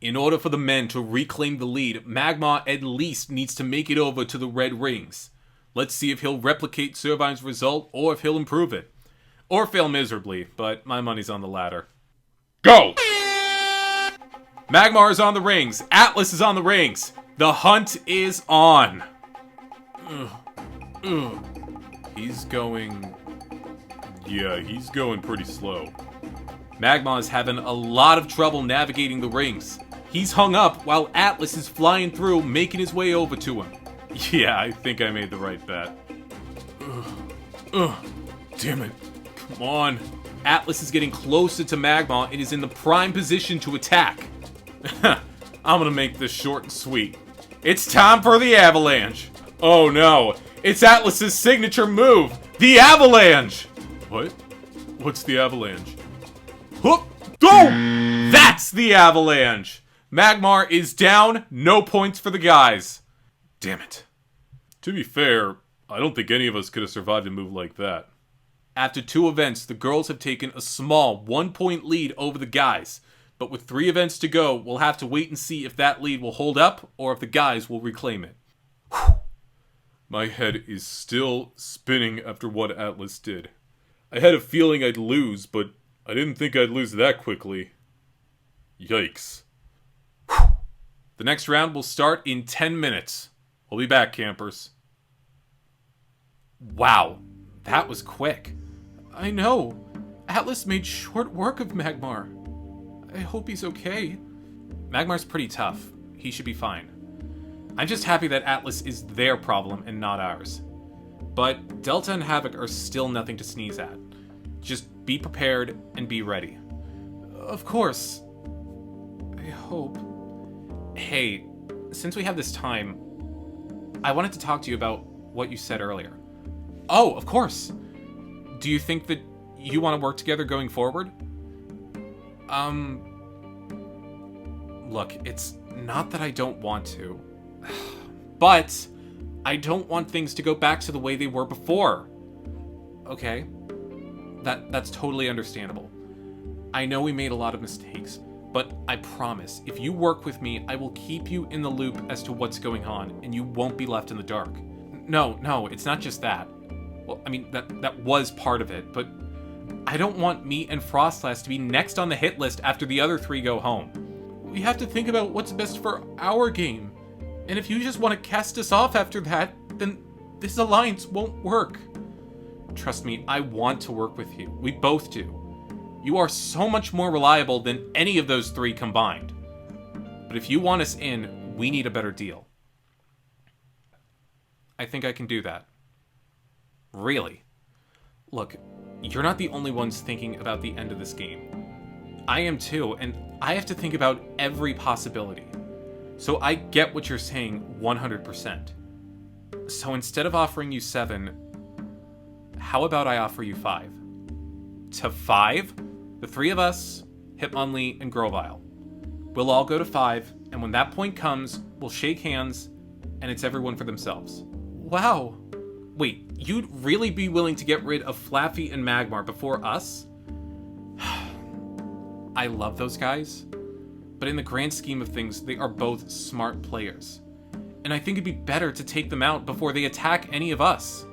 In order for the men to reclaim the lead, Magmar at least needs to make it over to the red rings. Let's see if he'll replicate Servine's result, or if he'll improve it. Or fail miserably, but my money's on the latter. Go! Magmar is on the rings. Atlas is on the rings. The hunt is on. He's going... Yeah, he's going pretty slow. Magmar is having a lot of trouble navigating the rings. He's hung up while Atlas is flying through, making his way over to him. Yeah, I think I made the right bet. Damn it. Come on. Atlas is getting closer to Magmar and is in the prime position to attack. I'm gonna make this short and sweet. It's time for the avalanche. Oh no, it's Atlas's signature move, the avalanche. What? What's the avalanche? Whoop! Go! That's the avalanche. Magmar is down, no points for the guys. Damn it. To be fair, I don't think any of us could have survived a move like that. After 2 events, the girls have taken a small 1-point lead over the guys. But with 3 events to go, we'll have to wait and see if that lead will hold up or if the guys will reclaim it. Whew. My head is still spinning after what Atlas did. I had a feeling I'd lose, but I didn't think I'd lose that quickly. Yikes. Whew. The next round will start in 10 minutes. We'll be back, campers. Wow, that was quick. I know. Atlas made short work of Magmar. I hope he's okay. Magmar's pretty tough. He should be fine. I'm just happy that Atlas is their problem and not ours. But Delta and Havoc are still nothing to sneeze at. Just be prepared and be ready. Of course. I hope. Hey, since we have this time, I wanted to talk to you about what you said earlier. Oh, of course. Do you think that you want to work together going forward? Look, it's not that I don't want to, but I don't want things to go back to the way they were before. Okay? That's totally understandable. I know we made a lot of mistakes, but I promise, if you work with me, I will keep you in the loop as to what's going on, and you won't be left in the dark. No, it's not just that. Well, I mean, that was part of it, but I don't want me and Froslass to be next on the hit list after the other 3 go home. We have to think about what's best for our game. And if you just want to cast us off after that, then this alliance won't work. Trust me, I want to work with you. We both do. You are so much more reliable than any of those 3 combined. But if you want us in, we need a better deal. I think I can do that. Really? Look, you're not the only ones thinking about the end of this game. I am too, and I have to think about every possibility. So I get what you're saying 100%. So instead of offering you 7, how about I offer you 5? To 5? The 3 of us, Hitmonlee, and Grovyle. We'll all go to 5, and when that point comes, we'll shake hands, and it's everyone for themselves. Wow. Wait, you'd really be willing to get rid of Flaffy and Magmar before us? I love those guys, but in the grand scheme of things, they are both smart players. And I think it'd be better to take them out before they attack any of us.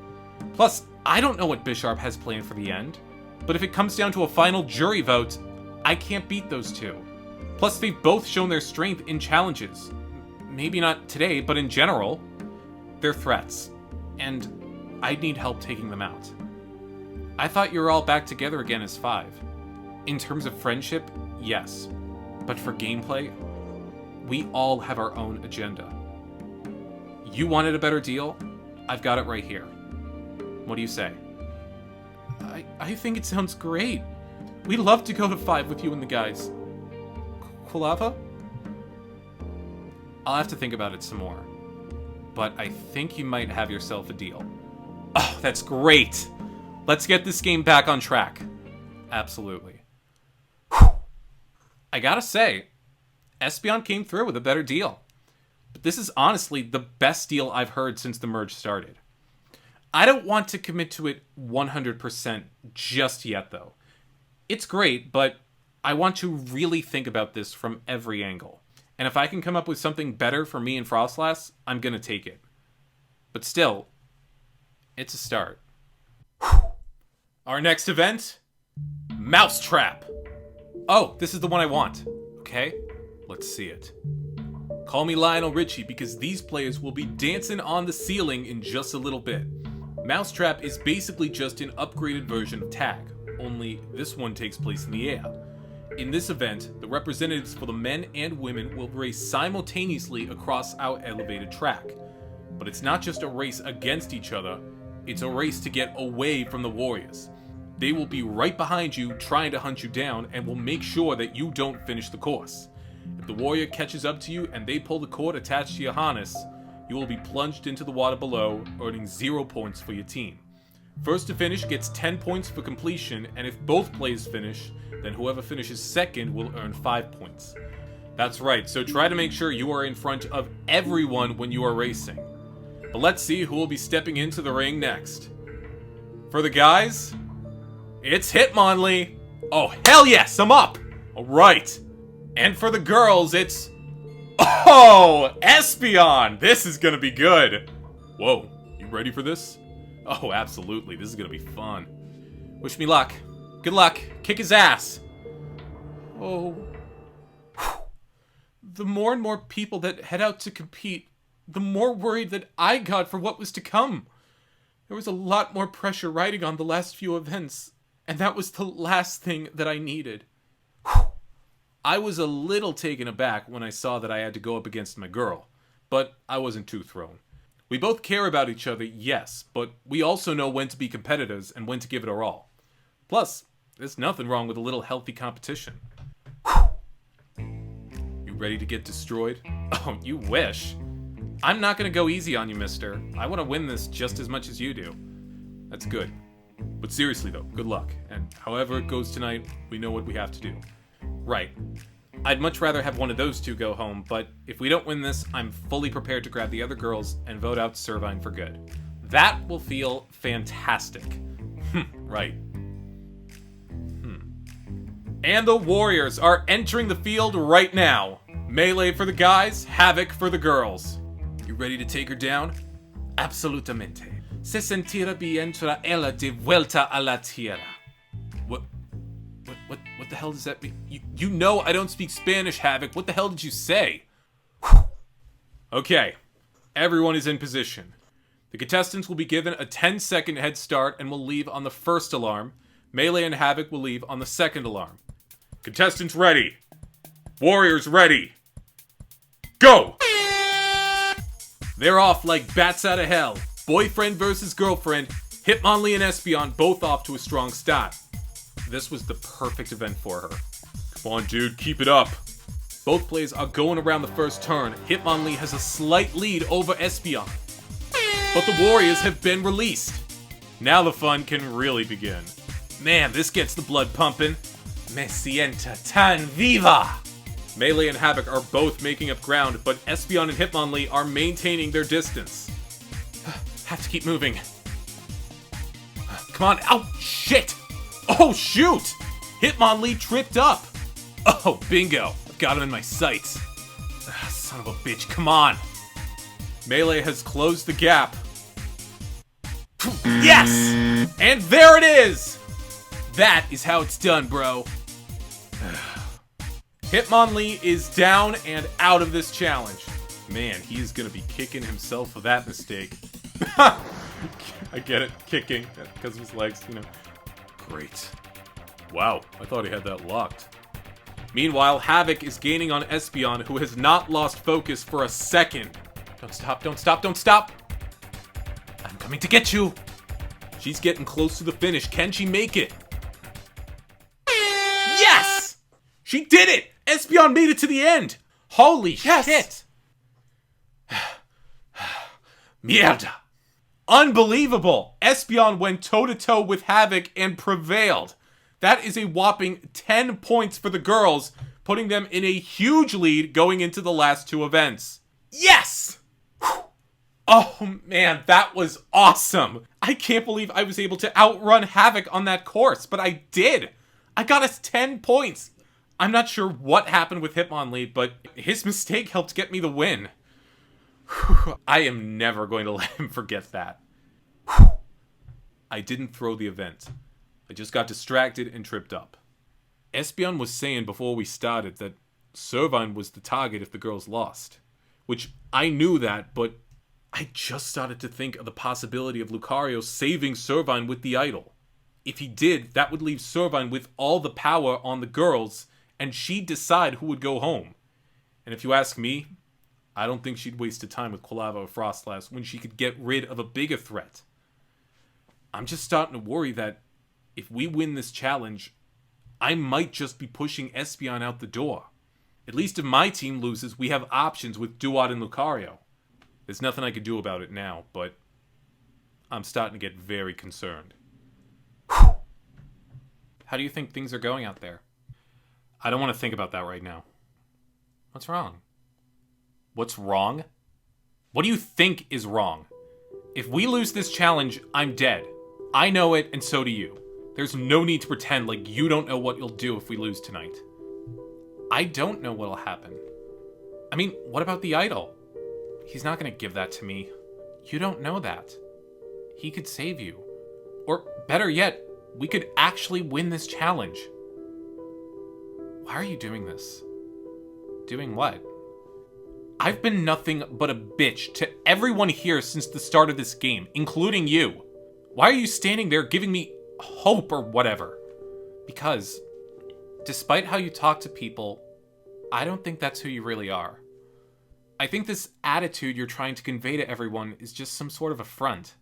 Plus, I don't know what Bisharp has planned for the end, but if it comes down to a final jury vote, I can't beat those 2. Plus, they've both shown their strength in challenges. Maybe not today, but in general. They're threats, and I'd need help taking them out. I thought you were all back together again as 5. In terms of friendship, yes. But for gameplay, we all have our own agenda. You wanted a better deal? I've got it right here. What do you say? I think it sounds great. We'd love to go to 5 with you and the guys. Quilava? I'll have to think about it some more. But I think you might have yourself a deal. Oh, that's great! Let's get this game back on track. Absolutely. Whew. I gotta say, Espeon came through with a better deal. But this is honestly the best deal I've heard since the merge started. I don't want to commit to it 100% just yet, though. It's great, but I want to really think about this from every angle. And if I can come up with something better for me and Froslass, I'm gonna take it. But still, it's a start. Whew. Our next event? Mousetrap! Oh, this is the one I want. Okay, let's see it. Call me Lionel Richie because these players will be dancing on the ceiling in just a little bit. Mousetrap is basically just an upgraded version of Tag, only this one takes place in the air. In this event, the representatives for the men and women will race simultaneously across our elevated track. But it's not just a race against each other, it's a race to get away from the Warriors. They will be right behind you trying to hunt you down and will make sure that you don't finish the course. If the Warrior catches up to you and they pull the cord attached to your harness, you will be plunged into the water below, earning 0 points for your team. First to finish gets 10 points for completion, and if both players finish, then whoever finishes second will earn 5 points. That's right, so try to make sure you are in front of everyone when you are racing. But let's see who will be stepping into the ring next. For the guys, it's Hitmonlee. Oh, hell yes, I'm up! Alright. And for the girls, it's... Oh, Espeon! This is gonna be good. Whoa, you ready for this? Oh, absolutely, this is gonna be fun. Wish me luck. Good luck. Kick his ass. Oh. Whew. The more and more people that head out to compete, the more worried that I got for what was to come. There was a lot more pressure riding on the last few events, and that was the last thing that I needed. Whew. I was a little taken aback when I saw that I had to go up against my girl, but I wasn't too thrown. We both care about each other, yes, but we also know when to be competitors and when to give it our all. Plus, there's nothing wrong with a little healthy competition. Whew. You ready to get destroyed? Oh, you wish. I'm not gonna go easy on you, mister. I want to win this just as much as you do. That's good. But seriously though, good luck. And however it goes tonight, we know what we have to do. Right. I'd much rather have one of those two go home, but if we don't win this, I'm fully prepared to grab the other girls and vote out Servine for good. That will feel fantastic. Right. And the Warriors are entering the field right now. Melee for the guys, Havoc for the girls. You ready to take her down? Absolutamente. Se sentirá bien traerla de vuelta a la tierra. What the hell does that mean? You know I don't speak Spanish, Havoc. What the hell did you say? Whew. Okay, everyone is in position. The contestants will be given a 10-second head start and will leave on the first alarm. Melee and Havoc will leave on the second alarm. Contestants ready. Warriors ready. Go! They're off like bats out of hell. Boyfriend versus girlfriend. Hitmonlee and Espeon both off to a strong start. This was the perfect event for her. Come on, dude, keep it up. Both plays are going around the first turn. Hitmonlee has a slight lead over Espeon. But the Warriors have been released. Now the fun can really begin. Man, this gets the blood pumping. Me sienta tan viva! Melee and Havoc are both making up ground, but Espeon and Hitmonlee are maintaining their distance. Have to keep moving. Come on. Ow, shit! Oh, shoot! Hitmonlee tripped up. Oh, bingo. I've got him in my sights. Son of a bitch, come on. Melee has closed the gap. Yes! And there it is! That is how it's done, bro. Hitmonlee is down and out of this challenge. Man, he is gonna be kicking himself for that mistake. I get it, kicking, because of his legs, you know. Great. Wow, I thought he had that locked. Meanwhile, Havoc is gaining on Espeon, who has not lost focus for a second. Don't stop, don't stop, don't stop! I'm coming to get you! She's getting close to the finish. Can she make it? Yes! She did it! Espeon made it to the end! Holy shit! Mierda! Unbelievable! Espeon went toe-to-toe with Havoc and prevailed. That is a whopping 10 points for the girls, putting them in a huge lead going into the last two events. Yes! Whew. Oh man, that was awesome! I can't believe I was able to outrun Havoc on that course, but I did! I got us 10 points! I'm not sure what happened with Hitmonlee, but his mistake helped get me the win. Whew. I am never going to let him forget that. Whew. I didn't throw the event. I just got distracted and tripped up. Espeon was saying before we started that Servine was the target if the girls lost. Which, I knew that, but I just started to think of the possibility of Lucario saving Servine with the idol. If he did, that would leave Servine with all the power on the girls, and she'd decide who would go home. And if you ask me, I don't think she'd wasted time with Quilava or Froslass when she could get rid of a bigger threat. I'm just starting to worry that if we win this challenge, I might just be pushing Espeon out the door. At least if my team loses, we have options with Dewott and Lucario. There's nothing I can do about it now, but I'm starting to get very concerned. Whew. How do you think things are going out there? I don't want to think about that right now. What's wrong? What's wrong? What do you think is wrong? If we lose this challenge, I'm dead. I know it, and so do you. There's no need to pretend like you don't know what you'll do if we lose tonight. I don't know what'll happen. I mean, what about the idol? He's not gonna give that to me. You don't know that. He could save you. Or, better yet, we could actually win this challenge. Why are you doing this? Doing what? I've been nothing but a bitch to everyone here since the start of this game, including you. Why are you standing there giving me hope or whatever? Because, despite how you talk to people, I don't think that's who you really are. I think this attitude you're trying to convey to everyone is just some sort of a front.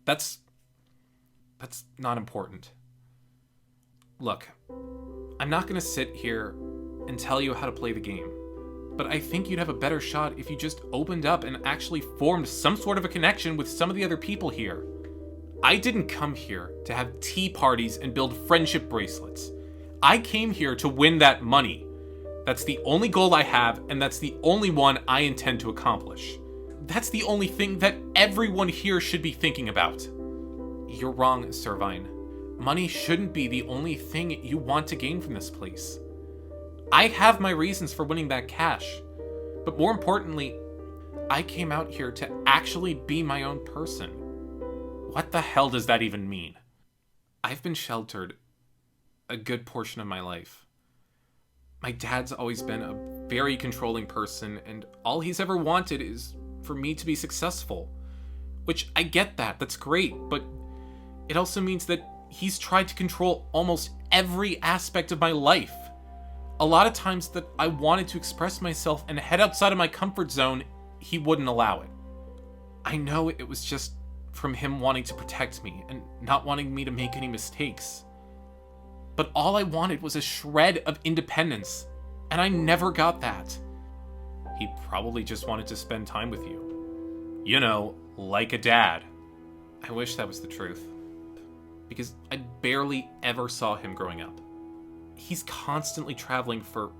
That's not important. Look, I'm not gonna sit here and tell you how to play the game, but I think you'd have a better shot if you just opened up and actually formed some sort of a connection with some of the other people here. I didn't come here to have tea parties and build friendship bracelets. I came here to win that money. That's the only goal I have, and that's the only one I intend to accomplish. That's the only thing that everyone here should be thinking about. You're wrong, Servine. Money shouldn't be the only thing you want to gain from this place. I have my reasons for winning that cash, but more importantly, I came out here to actually be my own person. What the hell does that even mean? I've been sheltered a good portion of my life. My dad's always been a very controlling person, and all he's ever wanted is for me to be successful. Which, I get that, that's great, but it also means that he's tried to control almost every aspect of my life. A lot of times that I wanted to express myself and head outside of my comfort zone, he wouldn't allow it. I know it was just from him wanting to protect me and not wanting me to make any mistakes. But all I wanted was a shred of independence, and I never got that. He probably just wanted to spend time with you. You know, like a dad. I wish that was the truth. Because I barely ever saw him growing up. He's constantly traveling for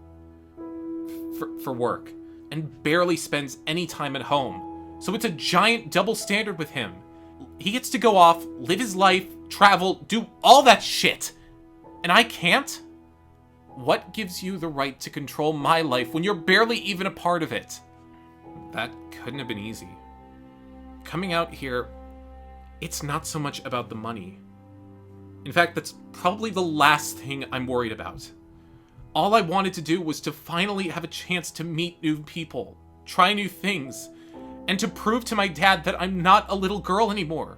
work, and barely spends any time at home. So it's a giant double standard with him. He gets to go off, live his life, travel, do all that shit. And I can't? What gives you the right to control my life when you're barely even a part of it? That couldn't have been easy. Coming out here, it's not so much about the money. In fact, that's probably the last thing I'm worried about. All I wanted to do was to finally have a chance to meet new people, try new things, and to prove to my dad that I'm not a little girl anymore.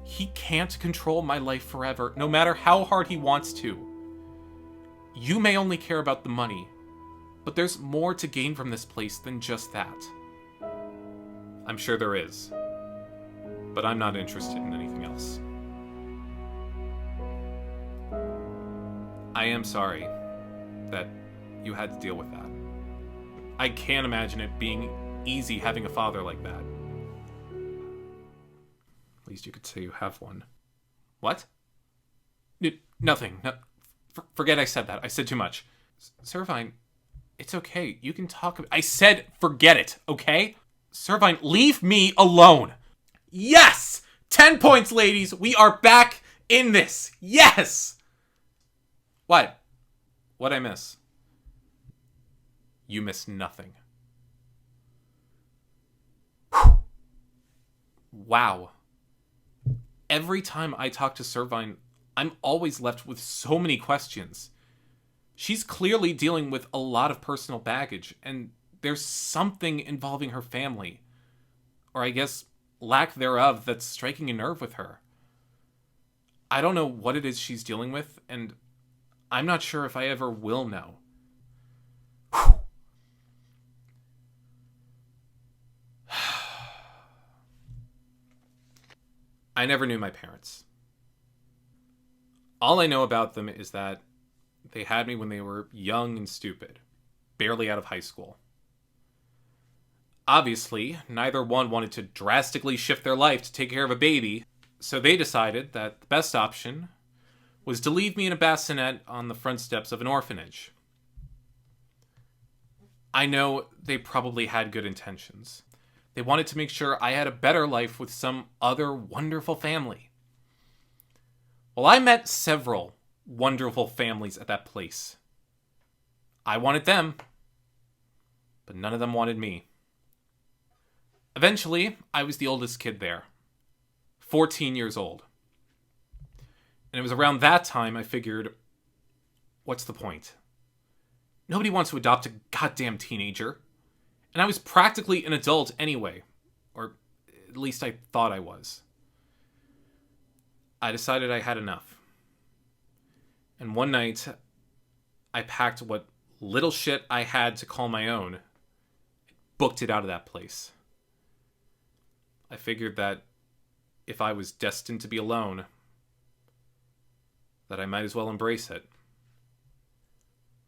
He can't control my life forever, no matter how hard he wants to. You may only care about the money, but there's more to gain from this place than just that. I'm sure there is, but I'm not interested in anything else. I am sorry that you had to deal with that. I can't imagine it being easy having a father like that. At least you could say you have one. What? Nothing. No, forget I said that. I said too much. Servine, it's okay. You can talk about... I said forget it, okay? Servine, leave me alone. Yes! 10 points, ladies. We are back in this. Yes! What? What'd I miss? You missed nothing. Whew. Wow. Every time I talk to Servine, I'm always left with so many questions. She's clearly dealing with a lot of personal baggage, and there's something involving her family. Or I guess, lack thereof, that's striking a nerve with her. I don't know what it is she's dealing with, and I'm not sure if I ever will know. Whew. I never knew my parents. All I know about them is that they had me when they were young and stupid, barely out of high school. Obviously, neither one wanted to drastically shift their life to take care of a baby, so they decided that the best option was to leave me in a bassinet on the front steps of an orphanage. I know they probably had good intentions. They wanted to make sure I had a better life with some other wonderful family. Well, I met several wonderful families at that place. I wanted them, but none of them wanted me. Eventually, I was the oldest kid there, 14 years old. And it was around that time I figured, what's the point? Nobody wants to adopt a goddamn teenager. And I was practically an adult anyway. Or at least I thought I was. I decided I had enough. And one night, I packed what little shit I had to call my own, and booked it out of that place. I figured that if I was destined to be alone, that I might as well embrace it.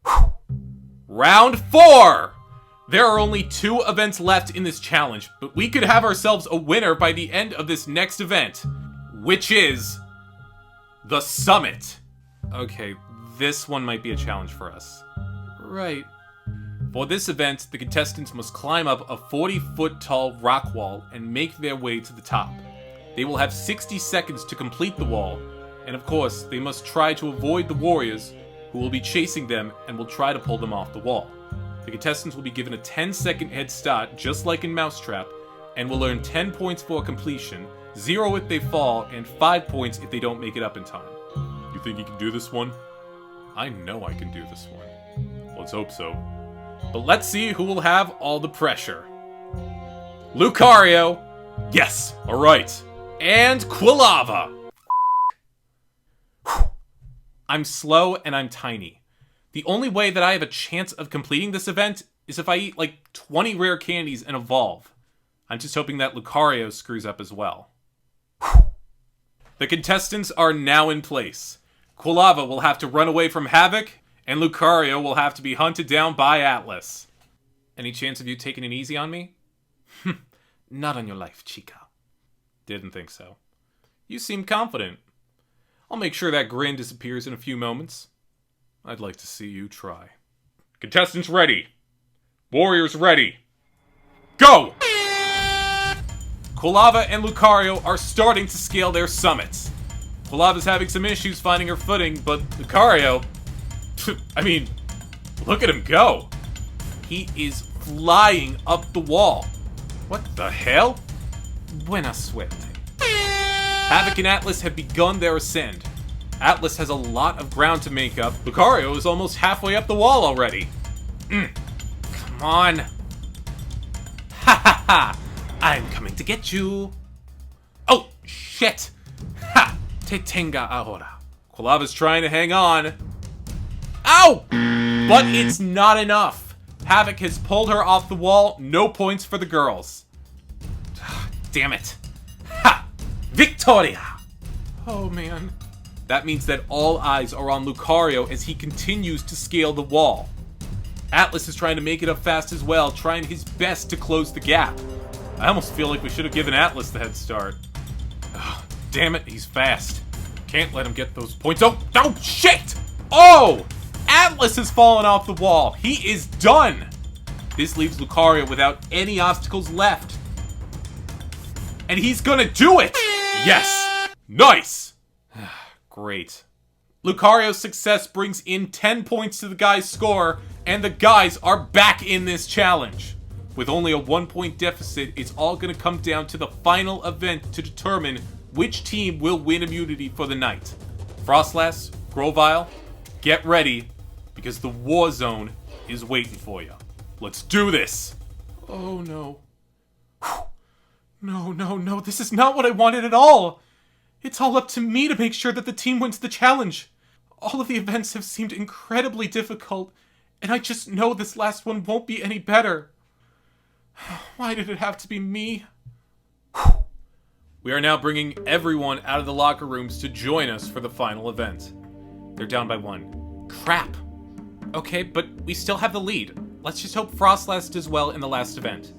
Whew. Round 4! There are only 2 events left in this challenge, but we could have ourselves a winner by the end of this next event, which is the summit. Okay, this one might be a challenge for us. Right. For this event, the contestants must climb up a 40-foot tall rock wall and make their way to the top. They will have 60 seconds to complete the wall, and of course, they must try to avoid the warriors who will be chasing them and will try to pull them off the wall. The contestants will be given a 10-second head start, just like in Mousetrap, and will earn 10 points for completion, 0 if they fall, and 5 points if they don't make it up in time. You think you can do this one? I know I can do this one. Let's hope so. But let's see who will have all the pressure. Lucario! Yes! Alright. And Quilava! I'm slow and I'm tiny. The only way that I have a chance of completing this event is if I eat like 20 rare candies and evolve. I'm just hoping that Lucario screws up as well. The contestants are now in place. Quilava will have to run away from Havoc, and Lucario will have to be hunted down by Atlas. Any chance of you taking it easy on me? Not on your life, chica. Didn't think so. You seem confident. I'll make sure that grin disappears in a few moments. I'd like to see you try. Contestants ready. Warriors ready. Go! Quilava and Lucario are starting to scale their summits. Quilava's having some issues finding her footing, but Lucario... I mean, look at him go. He is flying up the wall. What the hell? Buena suerte. Havoc and Atlas have begun their ascent. Atlas has a lot of ground to make up. Lucario is almost halfway up the wall already. Come on. Ha ha ha. I'm coming to get you. Oh, shit. Ha. Te tenga ahora. Quilava's trying to hang on. Ow! But it's not enough. Havoc has pulled her off the wall. No points for the girls. Damn it. Ha! Victoria! Oh, man. That means that all eyes are on Lucario as he continues to scale the wall. Atlas is trying to make it up fast as well, trying his best to close the gap. I almost feel like we should have given Atlas the head start. Oh, damn it, he's fast. Can't let him get those points. Oh, shit! Oh! Atlas has fallen off the wall. He is done. This leaves Lucario without any obstacles left. And he's gonna do it! Yes! Nice! Great. Lucario's success brings in 10 points to the guy's score, and the guys are back in this challenge. With only a 1-point deficit, it's all gonna come down to the final event to determine which team will win immunity for the night. Froslass, Grovyle, get ready, because the war zone is waiting for you. Let's do this! Oh no. No, this is not what I wanted at all! It's all up to me to make sure that the team wins the challenge. All of the events have seemed incredibly difficult, and I just know this last one won't be any better. Why did it have to be me? We are now bringing everyone out of the locker rooms to join us for the final event. They're down by 1. Crap. Okay, but we still have the lead. Let's just hope Froslass does well in the last event.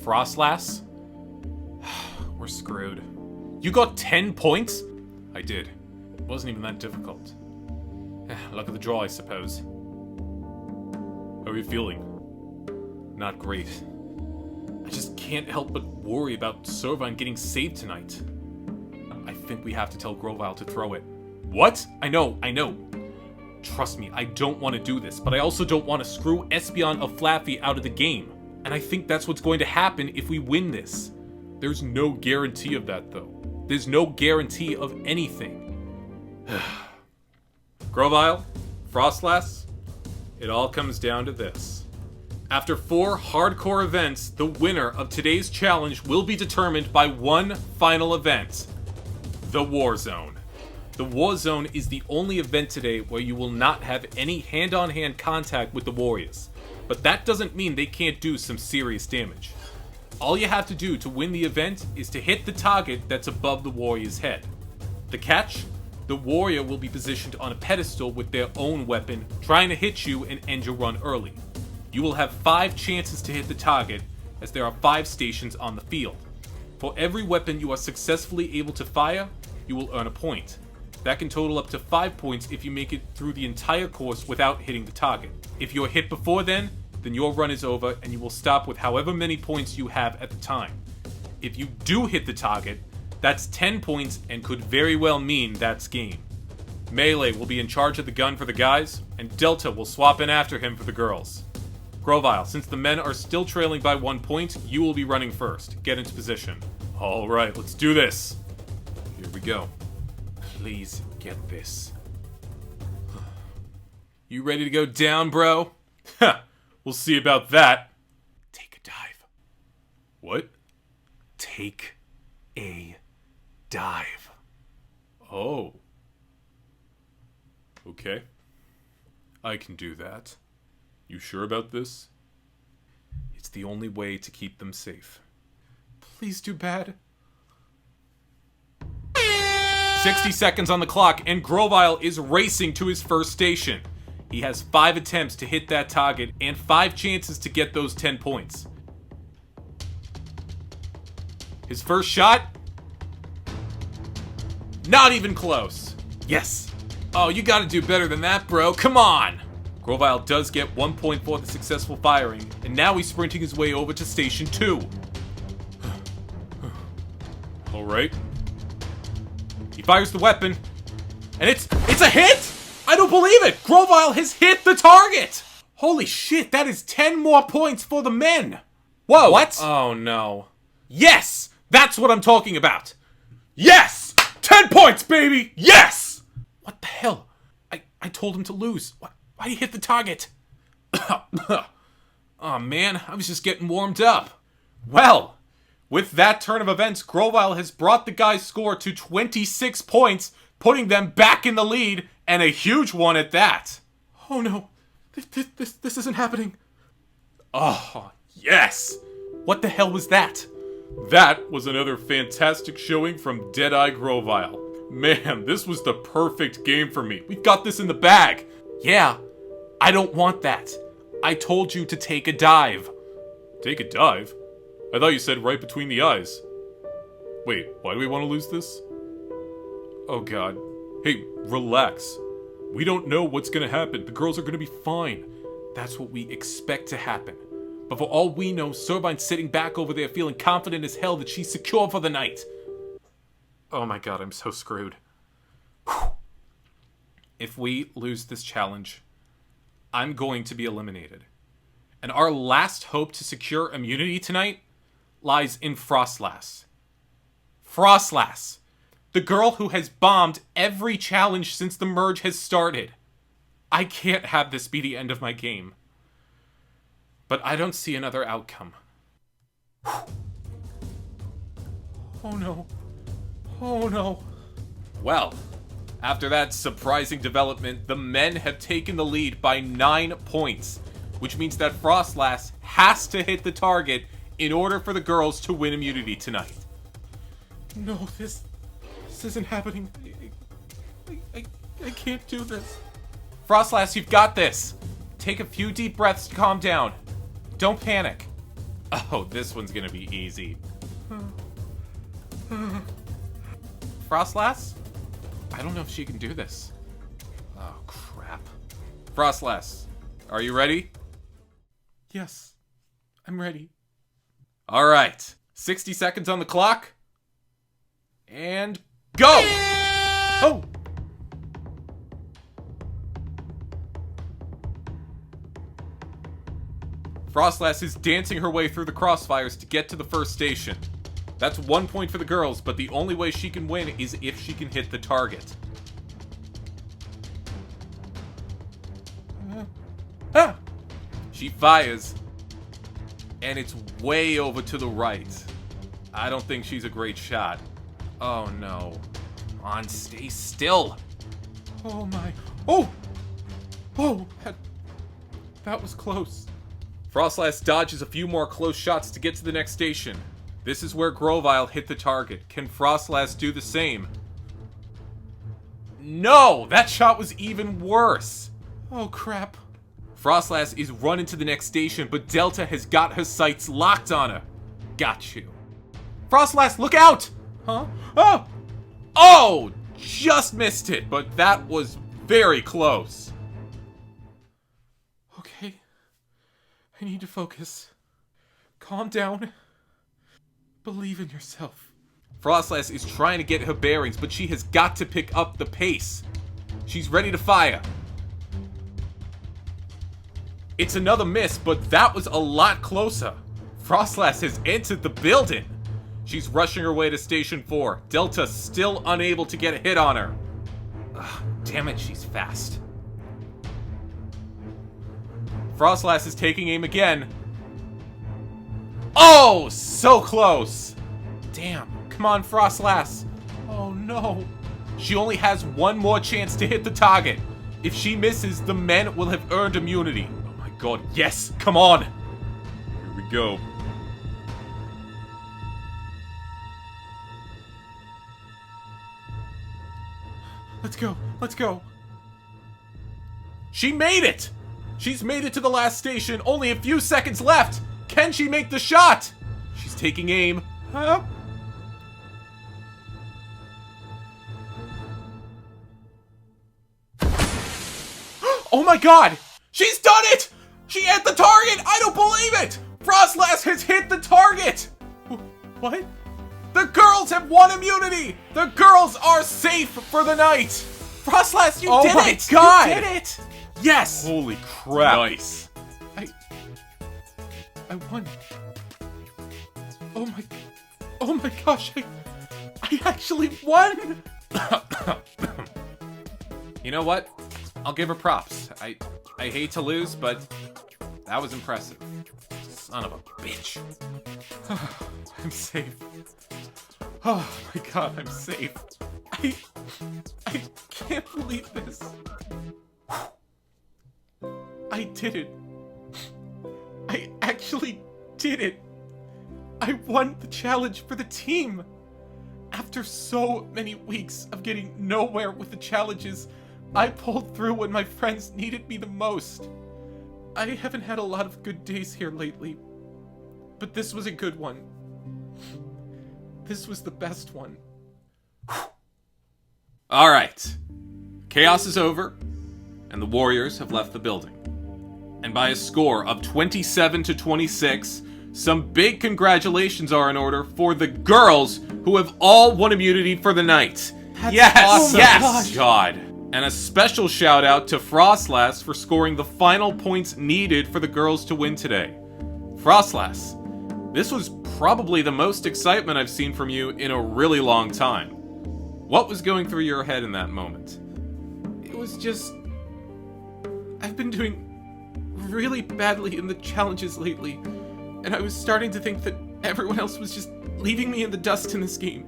Froslass? We're screwed. You got 10 points? I did. It wasn't even that difficult. Luck of the draw, I suppose. How are you feeling? Not great. I just can't help but worry about Servine getting saved tonight. I think we have to tell Grovyle to throw it. What? I know. Trust me, I don't want to do this, but I also don't want to screw Espeon of Flaffy out of the game. And I think that's what's going to happen if we win this. There's no guarantee of that, though. There's no guarantee of anything. Grovyle, Froslass, it all comes down to this. After 4 hardcore events, the winner of today's challenge will be determined by one final event. The War Zone. The War Zone is the only event today where you will not have any hand-on-hand contact with the Warriors. But that doesn't mean they can't do some serious damage. All you have to do to win the event is to hit the target that's above the Warrior's head. The catch? The Warrior will be positioned on a pedestal with their own weapon, trying to hit you and end your run early. You will have 5 chances to hit the target, as there are 5 stations on the field. For every weapon you are successfully able to fire, you will earn a point. That can total up to 5 points if you make it through the entire course without hitting the target. If you are hit before then your run is over and you will stop with however many points you have at the time. If you do hit the target, that's 10 points and could very well mean that's game. Melee will be in charge of the gun for the guys, and Delta will swap in after him for the girls. Grovile, since the men are still trailing by 1 point, you will be running first. Get into position. Alright, let's do this. Here we go. Please get this. You ready to go down, bro? Ha! We'll see about that. Take a dive. What? Take a dive. Oh. Okay. I can do that. You sure about this? It's the only way to keep them safe. Please do bad. 60 seconds on the clock, and Grovile is racing to his first station. He has 5 attempts to hit that target and 5 chances to get those 10 points. His first shot? Not even close. Yes. Oh, you gotta do better than that, bro. Come on. Grovile does get 1 point for the successful firing, and now he's sprinting his way over to Station 2. Alright. He fires the weapon, and it's a hit! I don't believe it! Grovile has hit the target! Holy shit, that is 10 more points for the men! Whoa! What? Oh no. Yes! That's what I'm talking about! Yes! 10 points, baby! Yes! What the hell? I told him to lose. Why'd he hit the target? Oh man, I was just getting warmed up. Well, with that turn of events, Grovile has brought the guy's score to 26 points, putting them back in the lead, and a huge one at that. Oh no, this isn't happening. Oh, yes! What the hell was that? That was another fantastic showing from Deadeye Grovile. Man, this was the perfect game for me. We've got this in the bag. Yeah, I don't want that. I told you to take a dive. Take a dive? I thought you said right between the eyes. Wait, why do we want to lose this? Oh god. Hey, relax. We don't know what's gonna happen. The girls are gonna be fine. That's what we expect to happen. But for all we know, Servine's sitting back over there feeling confident as hell that she's secure for the night. Oh my god, I'm so screwed. Whew. If we lose this challenge, I'm going to be eliminated. And our last hope to secure immunity tonight lies in Froslass. Froslass, the girl who has bombed every challenge since the merge has started. I can't have this be the end of my game. But I don't see another outcome. Whew. Oh no. Oh no. Well, after that surprising development, the men have taken the lead by 9 points, which means that Froslass has to hit the target in order for the girls to win immunity tonight. No, this isn't happening. I can't do this. Froslass, you've got this. Take a few deep breaths to calm down. Don't panic. Oh, this one's gonna be easy. Froslass? I don't know if she can do this. Oh, crap. Froslass, are you ready? Yes, I'm ready. All right, 60 seconds on the clock. And go! Oh! Froslass is dancing her way through the crossfires to get to the first station. That's 1 point for the girls, but the only way she can win is if she can hit the target. She fires, and it's way over to the right. I don't think she's a great shot. Oh no. Come on, stay still. Oh my. Oh! Oh! That was close. Froslass dodges a few more close shots to get to the next station. This is where Grovile hit the target. Can Froslass do the same? No! That shot was even worse! Oh crap. Froslass is running to the next station, but Delta has got her sights locked on her. Got you. Froslass, look out! Huh? Oh! Oh! Just missed it, but that was very close. Okay. I need to focus. Calm down. Believe in yourself. Froslass is trying to get her bearings, but she has got to pick up the pace. She's ready to fire. It's another miss, but that was a lot closer. Froslass has entered the building. She's rushing her way to Station 4. Delta still unable to get a hit on her. Ugh, damn it, she's fast. Froslass is taking aim again. Oh, so close. Damn, come on, Froslass. Oh no. She only has one more chance to hit the target. If she misses, the men will have earned immunity. Oh my god, yes, come on. Here we go. Let's go, let's go. She made it! She's made it to the last station, only a few seconds left! Can she make the shot? She's taking aim. Huh? Oh my god! She's done it! She hit the target! I don't believe it! Froslass has hit the target! What? The girls have won immunity! The girls are safe for the night! Froslass, you did it! Oh my god! You did it! Yes! Holy crap. Nice. I won. Oh my gosh, I actually won! You know what? I'll give her props. I hate to lose, but that was impressive. Son of a bitch. I'm safe. Oh my god, I'm safe. I can't believe this. I did it. I actually did it. I won the challenge for the team. After so many weeks of getting nowhere with the challenges, I pulled through when my friends needed me the most. I haven't had a lot of good days here lately, but this was a good one. This was the best one. Alright. Chaos is over, and the Warriors have left the building. And by a score of 27-26, some big congratulations are in order for the girls who have all won immunity for the night. That's awesome. Yes! God. And a special shout out to Froslass for scoring the final points needed for the girls to win today. Froslass, this was probably the most excitement I've seen from you in a really long time. What was going through your head in that moment? It was just... I've been doing really badly in the challenges lately, and I was starting to think that everyone else was just leaving me in the dust in this game.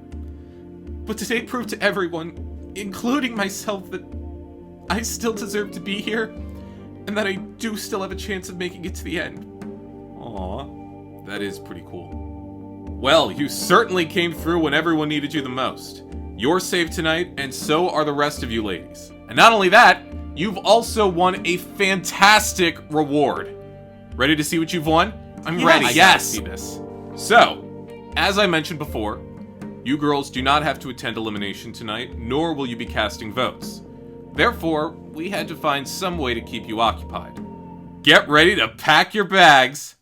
But today proved to everyone, including myself, that I still deserve to be here, and that I do still have a chance of making it to the end. Aww, that is pretty cool. Well, you certainly came through when everyone needed you the most. You're safe tonight, and so are the rest of you ladies. And not only that, you've also won a fantastic reward. Ready to see what you've won? I'm ready. Yes. See this. So, as I mentioned before, you girls do not have to attend Elimination tonight, nor will you be casting votes. Therefore, we had to find some way to keep you occupied. Get ready to pack your bags.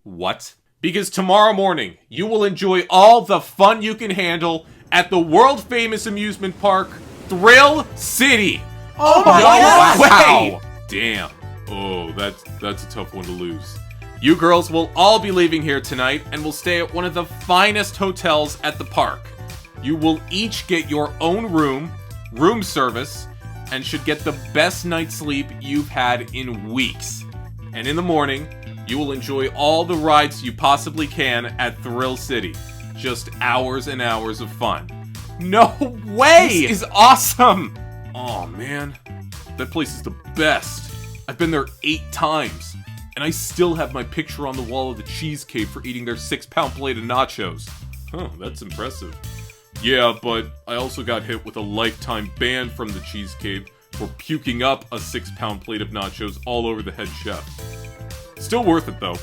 What? Because tomorrow morning, you will enjoy all the fun you can handle at the world-famous amusement park, Thrill City. Oh my god! Wow! Damn. Oh, that's a tough one to lose. You girls will all be leaving here tonight and will stay at one of the finest hotels at the park. You will each get your own room service, and should get the best night's sleep you've had in weeks. And in the morning, you will enjoy all the rides you possibly can at Thrill City. Just hours and hours of fun. No way! This is awesome! Oh man, that place is the best. I've been there 8 times, and I still have my picture on the wall of the Cheese Cave for eating their 6-pound plate of nachos. Huh, that's impressive. Yeah, but I also got hit with a lifetime ban from the Cheese Cave for puking up a 6-pound plate of nachos all over the head chef. Still worth it though.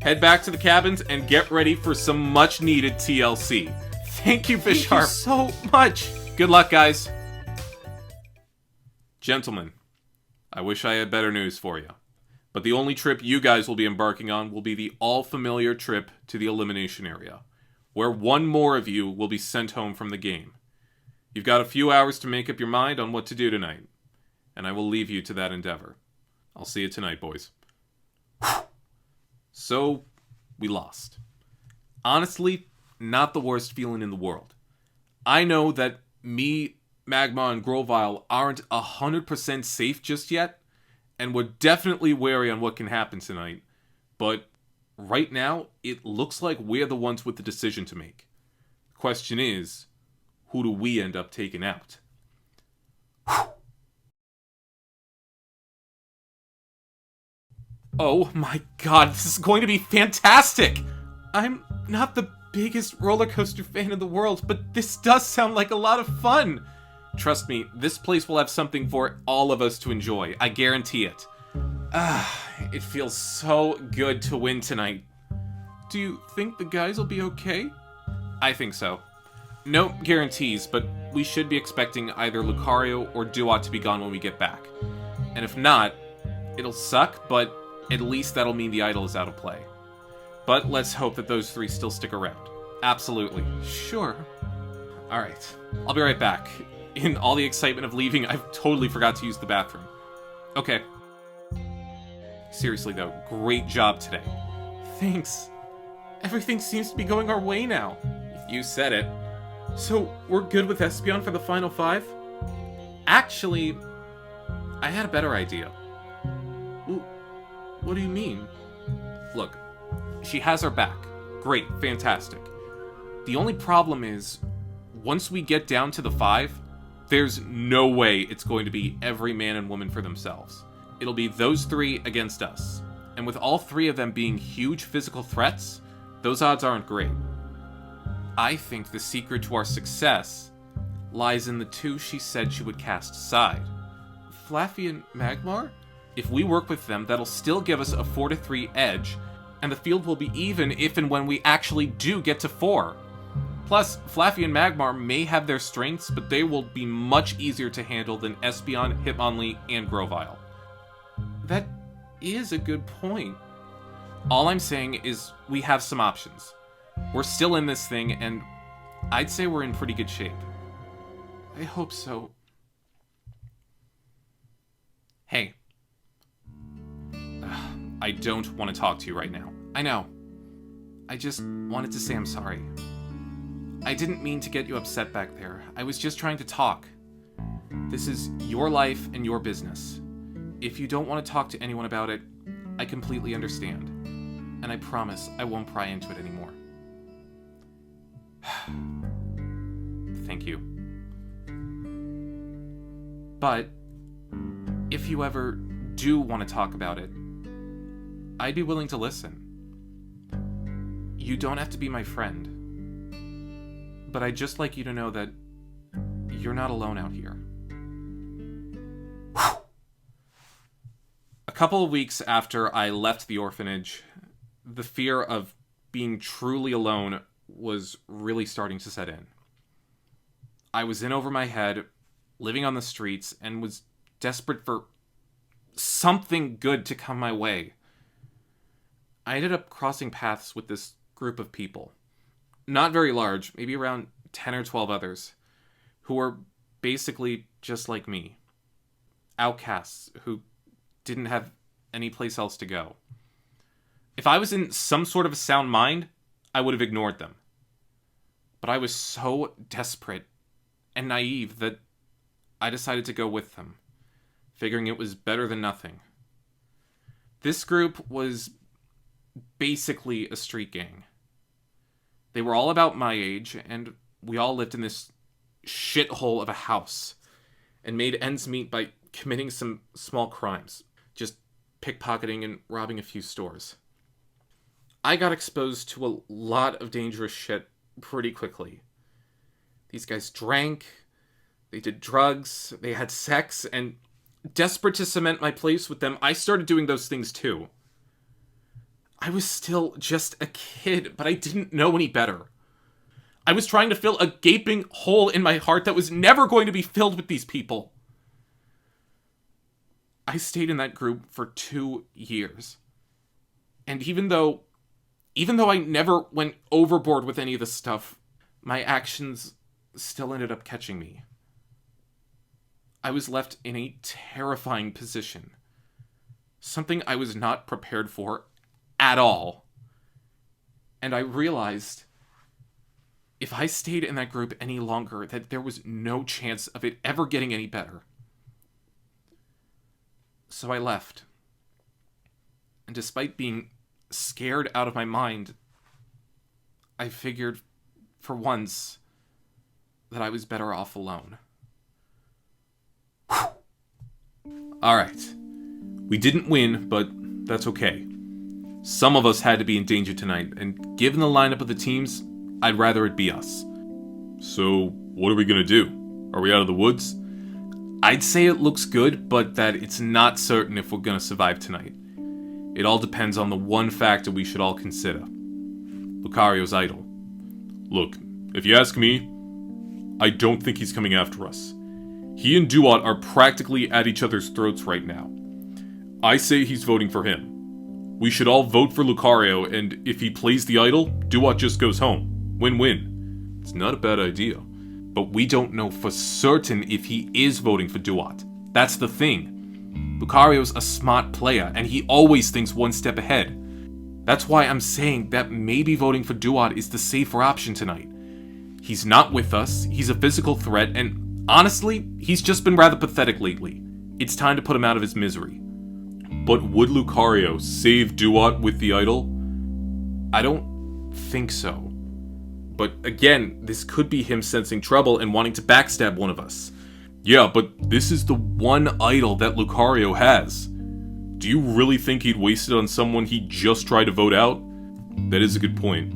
Head back to the cabins and get ready for some much needed TLC. Thank you, Bisharp. Thank you so much. Good luck, guys. Gentlemen, I wish I had better news for you. But the only trip you guys will be embarking on will be the all-familiar trip to the Elimination area, where one more of you will be sent home from the game. You've got a few hours to make up your mind on what to do tonight, and I will leave you to that endeavor. I'll see you tonight, boys. So, we lost. Honestly, not the worst feeling in the world. I know that me, Magma, and Grovyle aren't 100% safe just yet, and we're definitely wary on what can happen tonight, but right now, it looks like we're the ones with the decision to make. The question is, who do we end up taking out? Oh my god, this is going to be fantastic! I'm not the biggest roller coaster fan in the world, but this does sound like a lot of fun! Trust me, this place will have something for all of us to enjoy, I guarantee it. It feels so good to win tonight. Do you think the guys will be okay? I think so. No guarantees, but we should be expecting either Lucario or Dewott to be gone when we get back. And if not, it'll suck, but at least that'll mean the idol is out of play. But let's hope that those three still stick around. Absolutely. Sure. Alright, I'll be right back. In all the excitement of leaving, I've totally forgot to use the bathroom. Okay. Seriously though, great job today. Thanks. Everything seems to be going our way now. If you said it. So, we're good with Espeon for the final 5? Actually, I had a better idea. Ooh, what do you mean? Look, she has our back. Great, fantastic. The only problem is, once we get down to the 5, there's no way it's going to be every man and woman for themselves. It'll be those 3 against us. And with all 3 of them being huge physical threats, those odds aren't great. I think the secret to our success lies in the 2 she said she would cast aside. Flaffy and Magmar? If we work with them, that'll still give us a 4-3 edge, and the field will be even if and when we actually do get to 4. Plus, Flaffy and Magmar may have their strengths, but they will be much easier to handle than Espeon, Hitmonlee, and Grovyle. That is a good point. All I'm saying is we have some options. We're still in this thing, and I'd say we're in pretty good shape. I hope so. Hey. I don't want to talk to you right now. I know. I just wanted to say I'm sorry. I didn't mean to get you upset back there. I was just trying to talk. This is your life and your business. If you don't want to talk to anyone about it, I completely understand. And I promise I won't pry into it anymore. Thank you. But if you ever do want to talk about it, I'd be willing to listen. You don't have to be my friend. But I'd just like you to know that you're not alone out here. A couple of weeks after I left the orphanage, the fear of being truly alone was really starting to set in. I was in over my head, living on the streets, and was desperate for something good to come my way. I ended up crossing paths with this group of people. Not very large, maybe around 10 or 12 others, who were basically just like me. Outcasts who didn't have any place else to go. If I was in some sort of a sound mind, I would have ignored them. But I was so desperate and naive that I decided to go with them, figuring it was better than nothing. This group was basically a street gang. They were all about my age, and we all lived in this shithole of a house, and made ends meet by committing some small crimes, just pickpocketing and robbing a few stores. I got exposed to a lot of dangerous shit pretty quickly. These guys drank, they did drugs, they had sex, and desperate to cement my place with them, I started doing those things too. I was still just a kid, but I didn't know any better. I was trying to fill a gaping hole in my heart that was never going to be filled with these people. I stayed in that group for 2 years. And even though I never went overboard with any of this stuff, my actions still ended up catching me. I was left in a terrifying position. Something I was not prepared for at all. And I realized if I stayed in that group any longer, that there was no chance of it ever getting any better. So I left. And despite being scared out of my mind, I figured, for once, that I was better off alone. Alright. We didn't win, but that's okay. Some of us had to be in danger tonight, and given the lineup of the teams, I'd rather it be us. So, what are we gonna do? Are we out of the woods? I'd say it looks good, but that it's not certain if we're gonna survive tonight. It all depends on the one factor we should all consider. Lucario's idol. Look, if you ask me, I don't think he's coming after us. He and Dewott are practically at each other's throats right now. I say he's voting for him. We should all vote for Lucario, and if he plays the idol, Dewott just goes home. Win-win. It's not a bad idea. But we don't know for certain if he is voting for Dewott. That's the thing. Lucario's a smart player, and he always thinks one step ahead. That's why I'm saying that maybe voting for Dewott is the safer option tonight. He's not with us, he's a physical threat, and honestly, he's just been rather pathetic lately. It's time to put him out of his misery. But would Lucario save Dewott with the idol? I don't think so. But again, this could be him sensing trouble and wanting to backstab one of us. Yeah, but this is the one idol that Lucario has. Do you really think he'd waste it on someone he just tried to vote out? That is a good point.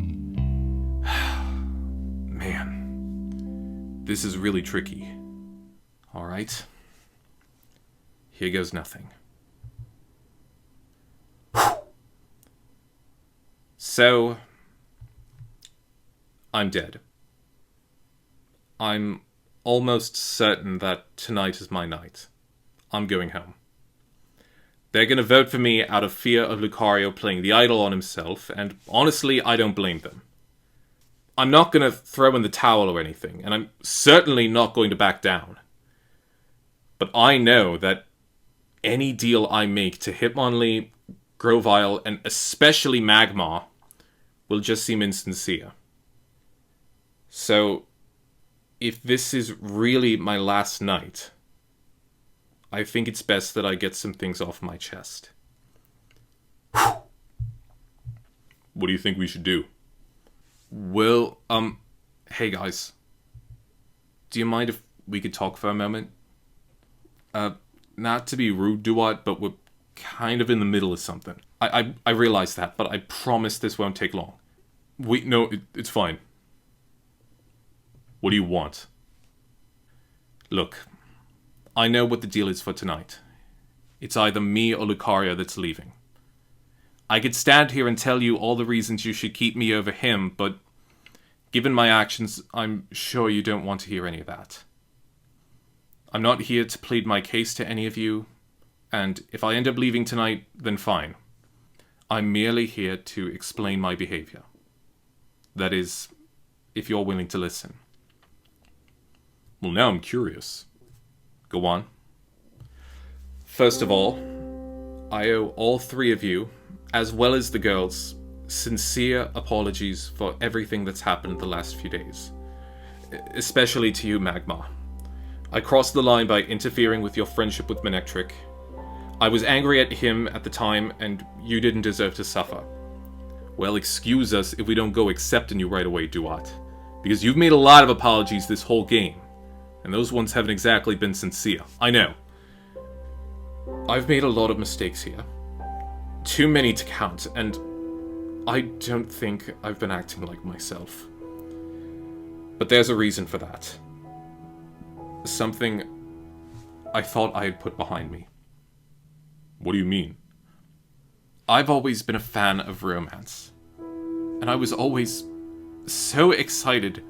Man, this is really tricky. Alright. Here goes nothing. So, I'm dead. I'm almost certain that tonight is my night. I'm going home. They're gonna vote for me out of fear of Lucario playing the idol on himself, and honestly, I don't blame them. I'm not gonna throw in the towel or anything, and I'm certainly not going to back down. But I know that any deal I make to Hitmonlee, Grovyle, and especially Magmar will just seem insincere. So, if this is really my last night, I think it's best that I get some things off my chest. What do you think we should do? Well, hey guys. Do you mind if we could talk for a moment? Not to be rude, Dewott, but we're kind of in the middle of something. I realize that, but I promise this won't take long. No, it's fine. What do you want? Look, I know what the deal is for tonight. It's either me or Lucario that's leaving. I could stand here and tell you all the reasons you should keep me over him, but given my actions, I'm sure you don't want to hear any of that. I'm not here to plead my case to any of you, and if I end up leaving tonight, then fine. I'm merely here to explain my behavior. That is, if you're willing to listen. Well, now I'm curious. Go on. First of all, I owe all three of you, as well as the girls, sincere apologies for everything that's happened the last few days. Especially to you, Magmar. I crossed the line by interfering with your friendship with Manectric. I was angry at him at the time, and you didn't deserve to suffer. Well, excuse us if we don't go accepting you right away, Dewott. Because you've made a lot of apologies this whole game. And those ones haven't exactly been sincere. I know. I've made a lot of mistakes here. Too many to count, and I don't think I've been acting like myself. But there's a reason for that. Something I thought I had put behind me. What do you mean? I've always been a fan of romance. And I was always so excited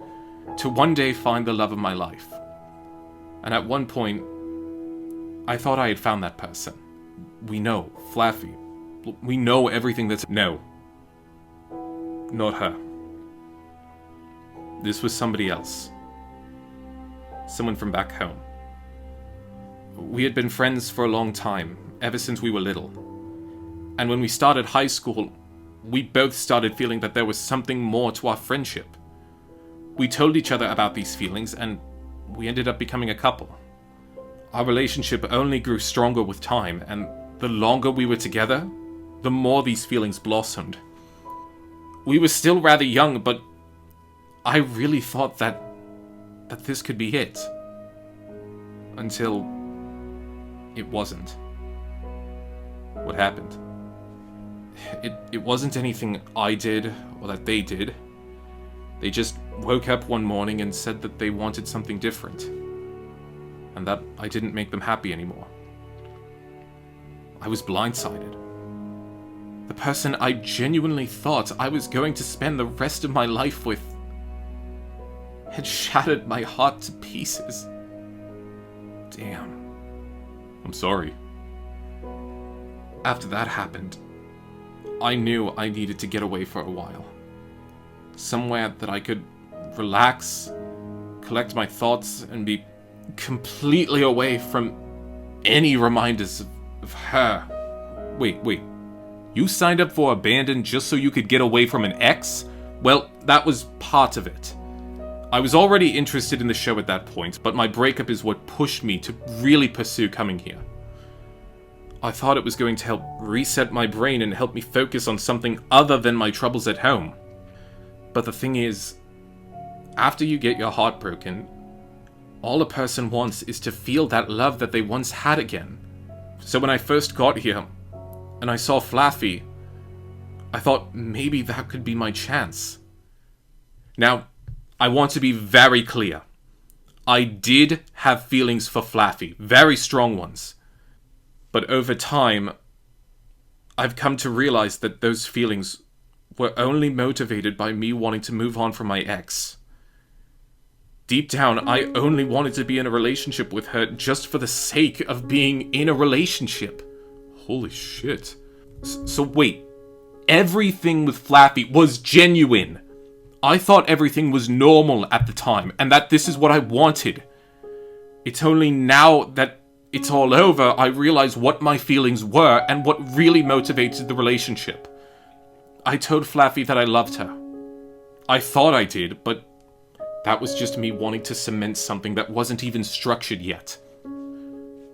to one day find the love of my life. And at one point, I thought I had found that person. We know, Flaffy. We know everything that's... No. Not her. This was somebody else. Someone from back home. We had been friends for a long time, ever since we were little. And when we started high school, we both started feeling that there was something more to our friendship. We told each other about these feelings, and we ended up becoming a couple. Our relationship only grew stronger with time, and the longer we were together, the more these feelings blossomed. We were still rather young, but I really thought that this could be it. Until it wasn't. What happened? It wasn't anything I did or that they did. They just woke up one morning and said that they wanted something different. And that I didn't make them happy anymore. I was blindsided. The person I genuinely thought I was going to spend the rest of my life with had shattered my heart to pieces. Damn. I'm sorry. After that happened, I knew I needed to get away for a while. Somewhere that I could relax, collect my thoughts, and be completely away from any reminders of her. Wait. You signed up for Abandon just so you could get away from an ex? Well, that was part of it. I was already interested in the show at that point, but my breakup is what pushed me to really pursue coming here. I thought it was going to help reset my brain and help me focus on something other than my troubles at home. But the thing is, after you get your heart broken, all a person wants is to feel that love that they once had again. So when I first got here, and I saw Flaffy, I thought maybe that could be my chance. Now, I want to be very clear. I did have feelings for Flaffy, very strong ones. But over time, I've come to realize that those feelings were only motivated by me wanting to move on from my ex. Deep down, I only wanted to be in a relationship with her just for the sake of being in a relationship. Holy shit. So wait, everything with Flaffy was genuine. I thought everything was normal at the time, and that this is what I wanted. It's only now that it's all over, I realize what my feelings were and what really motivated the relationship. I told Flaffy that I loved her. I thought I did, but that was just me wanting to cement something that wasn't even structured yet.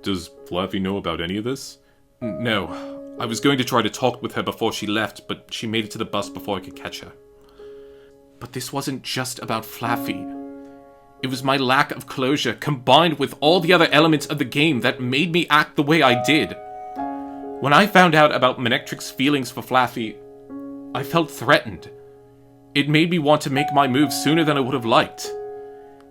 Does Flaffy know about any of this? No. I was going to try to talk with her before she left, but she made it to the bus before I could catch her. But this wasn't just about Flaffy. It was my lack of closure, combined with all the other elements of the game that made me act the way I did. When I found out about Manectric's feelings for Flaffy, I felt threatened. It made me want to make my move sooner than I would have liked.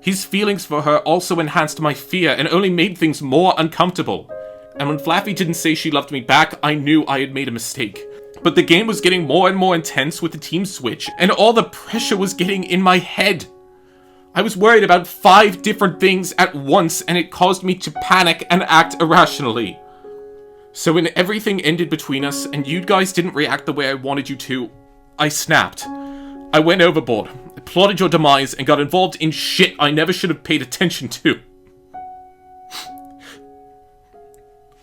His feelings for her also enhanced my fear and only made things more uncomfortable. And when Flaffy didn't say she loved me back, I knew I had made a mistake. But the game was getting more and more intense with the team switch, and all the pressure was getting in my head. I was worried about 5 different things at once, and it caused me to panic and act irrationally. So when everything ended between us, and you guys didn't react the way I wanted you to, I snapped. I went overboard, plotted your demise, and got involved in shit I never should have paid attention to.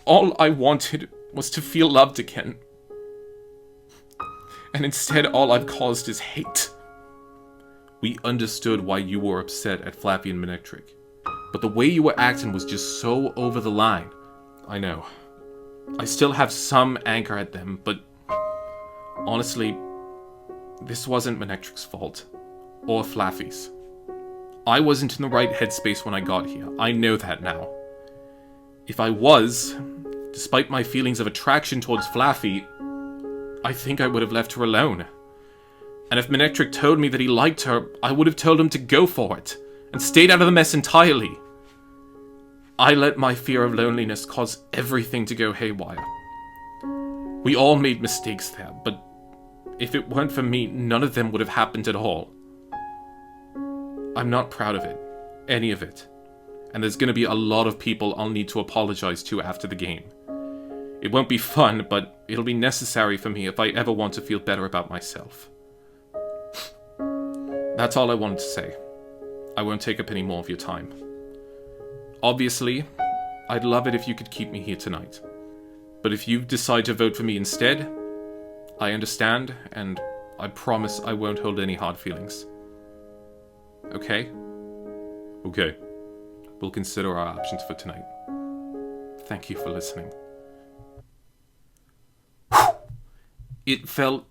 All I wanted was to feel loved again. And instead, all I've caused is hate. We understood why you were upset at Flaffy and Manectric. But the way you were acting was just so over the line. I know. I still have some anger at them, but honestly, this wasn't Manectric's fault. Or Flaffy's. I wasn't in the right headspace when I got here. I know that now. If I was, despite my feelings of attraction towards Flaffy, I think I would have left her alone. And if Manectric told me that he liked her, I would have told him to go for it, and stayed out of the mess entirely. I let my fear of loneliness cause everything to go haywire. We all made mistakes there, but if it weren't for me, none of them would have happened at all. I'm not proud of it. Any of it. And there's gonna be a lot of people I'll need to apologize to after the game. It won't be fun, but it'll be necessary for me if I ever want to feel better about myself. That's all I wanted to say. I won't take up any more of your time. Obviously, I'd love it if you could keep me here tonight. But if you decide to vote for me instead, I understand, and I promise I won't hold any hard feelings. Okay? Okay. We'll consider our options for tonight. Thank you for listening. It felt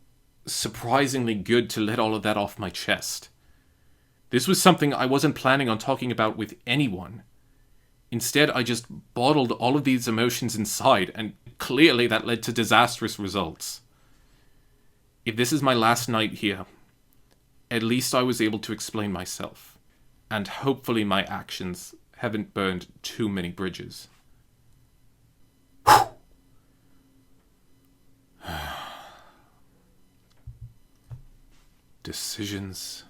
surprisingly good to let all of that off my chest. This was something I wasn't planning on talking about with anyone. Instead, I just bottled all of these emotions inside, and clearly that led to disastrous results. If this is my last night here, at least I was able to explain myself, and hopefully my actions haven't burned too many bridges. Decisions.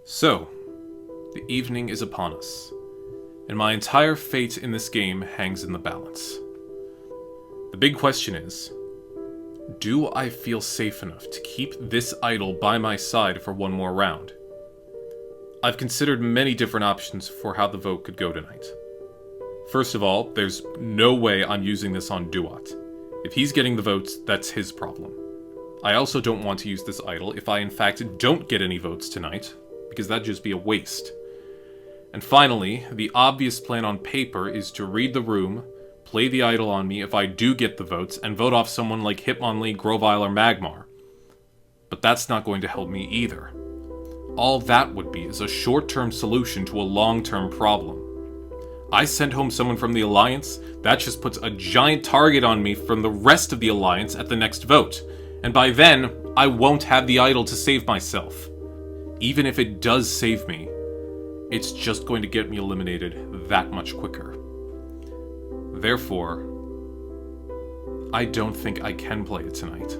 So, the evening is upon us, and my entire fate in this game hangs in the balance. The big question is, do I feel safe enough to keep this idol by my side for one more round? I've considered many different options for how the vote could go tonight. First of all, there's no way I'm using this on Dewott. If he's getting the votes, that's his problem. I also don't want to use this idol if I in fact don't get any votes tonight, because that'd just be a waste. And finally, the obvious plan on paper is to read the room, play the idol on me if I do get the votes, and vote off someone like Hitmonlee, Grovyle, or Magmar. But that's not going to help me either. All that would be is a short-term solution to a long-term problem. I send home someone from the Alliance, that just puts a giant target on me from the rest of the Alliance at the next vote, and by then, I won't have the idol to save myself. Even if it does save me, it's just going to get me eliminated that much quicker. Therefore, I don't think I can play it tonight.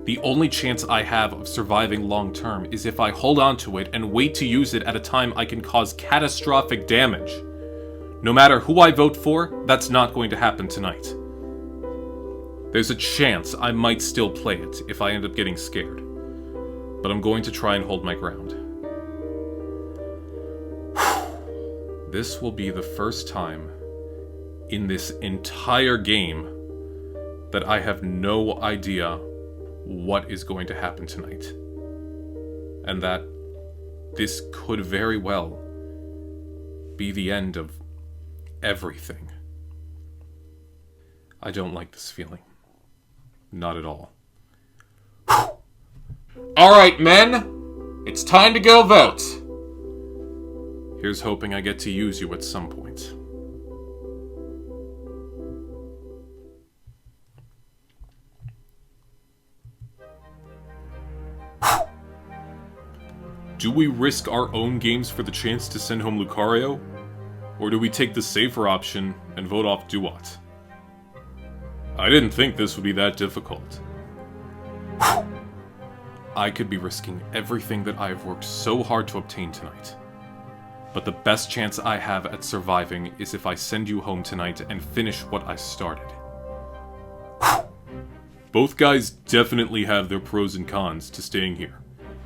The only chance I have of surviving long-term is if I hold on to it and wait to use it at a time I can cause catastrophic damage. No matter who I vote for, that's not going to happen tonight. There's a chance I might still play it if I end up getting scared, but I'm going to try and hold my ground. This will be the first time in this entire game that I have no idea what is going to happen tonight. And that this could very well be the end of everything. I don't like this feeling. Not at all. Alright, men! It's time to go vote! Here's hoping I get to use you at some point. Do we risk our own games for the chance to send home Lucario? Or do we take the safer option and vote off Dewott? I didn't think this would be that difficult. I could be risking everything that I have worked so hard to obtain tonight. But the best chance I have at surviving is if I send you home tonight and finish what I started. Both guys definitely have their pros and cons to staying here.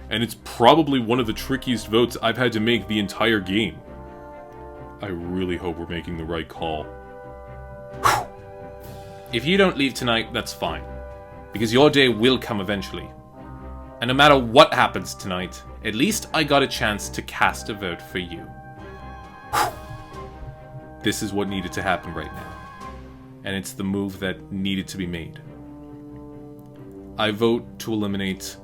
And it's probably one of the trickiest votes I've had to make the entire game. I really hope we're making the right call. If you don't leave tonight, that's fine. Because your day will come eventually. And no matter what happens tonight, at least I got a chance to cast a vote for you. This is what needed to happen right now. And it's the move that needed to be made. I vote to eliminate...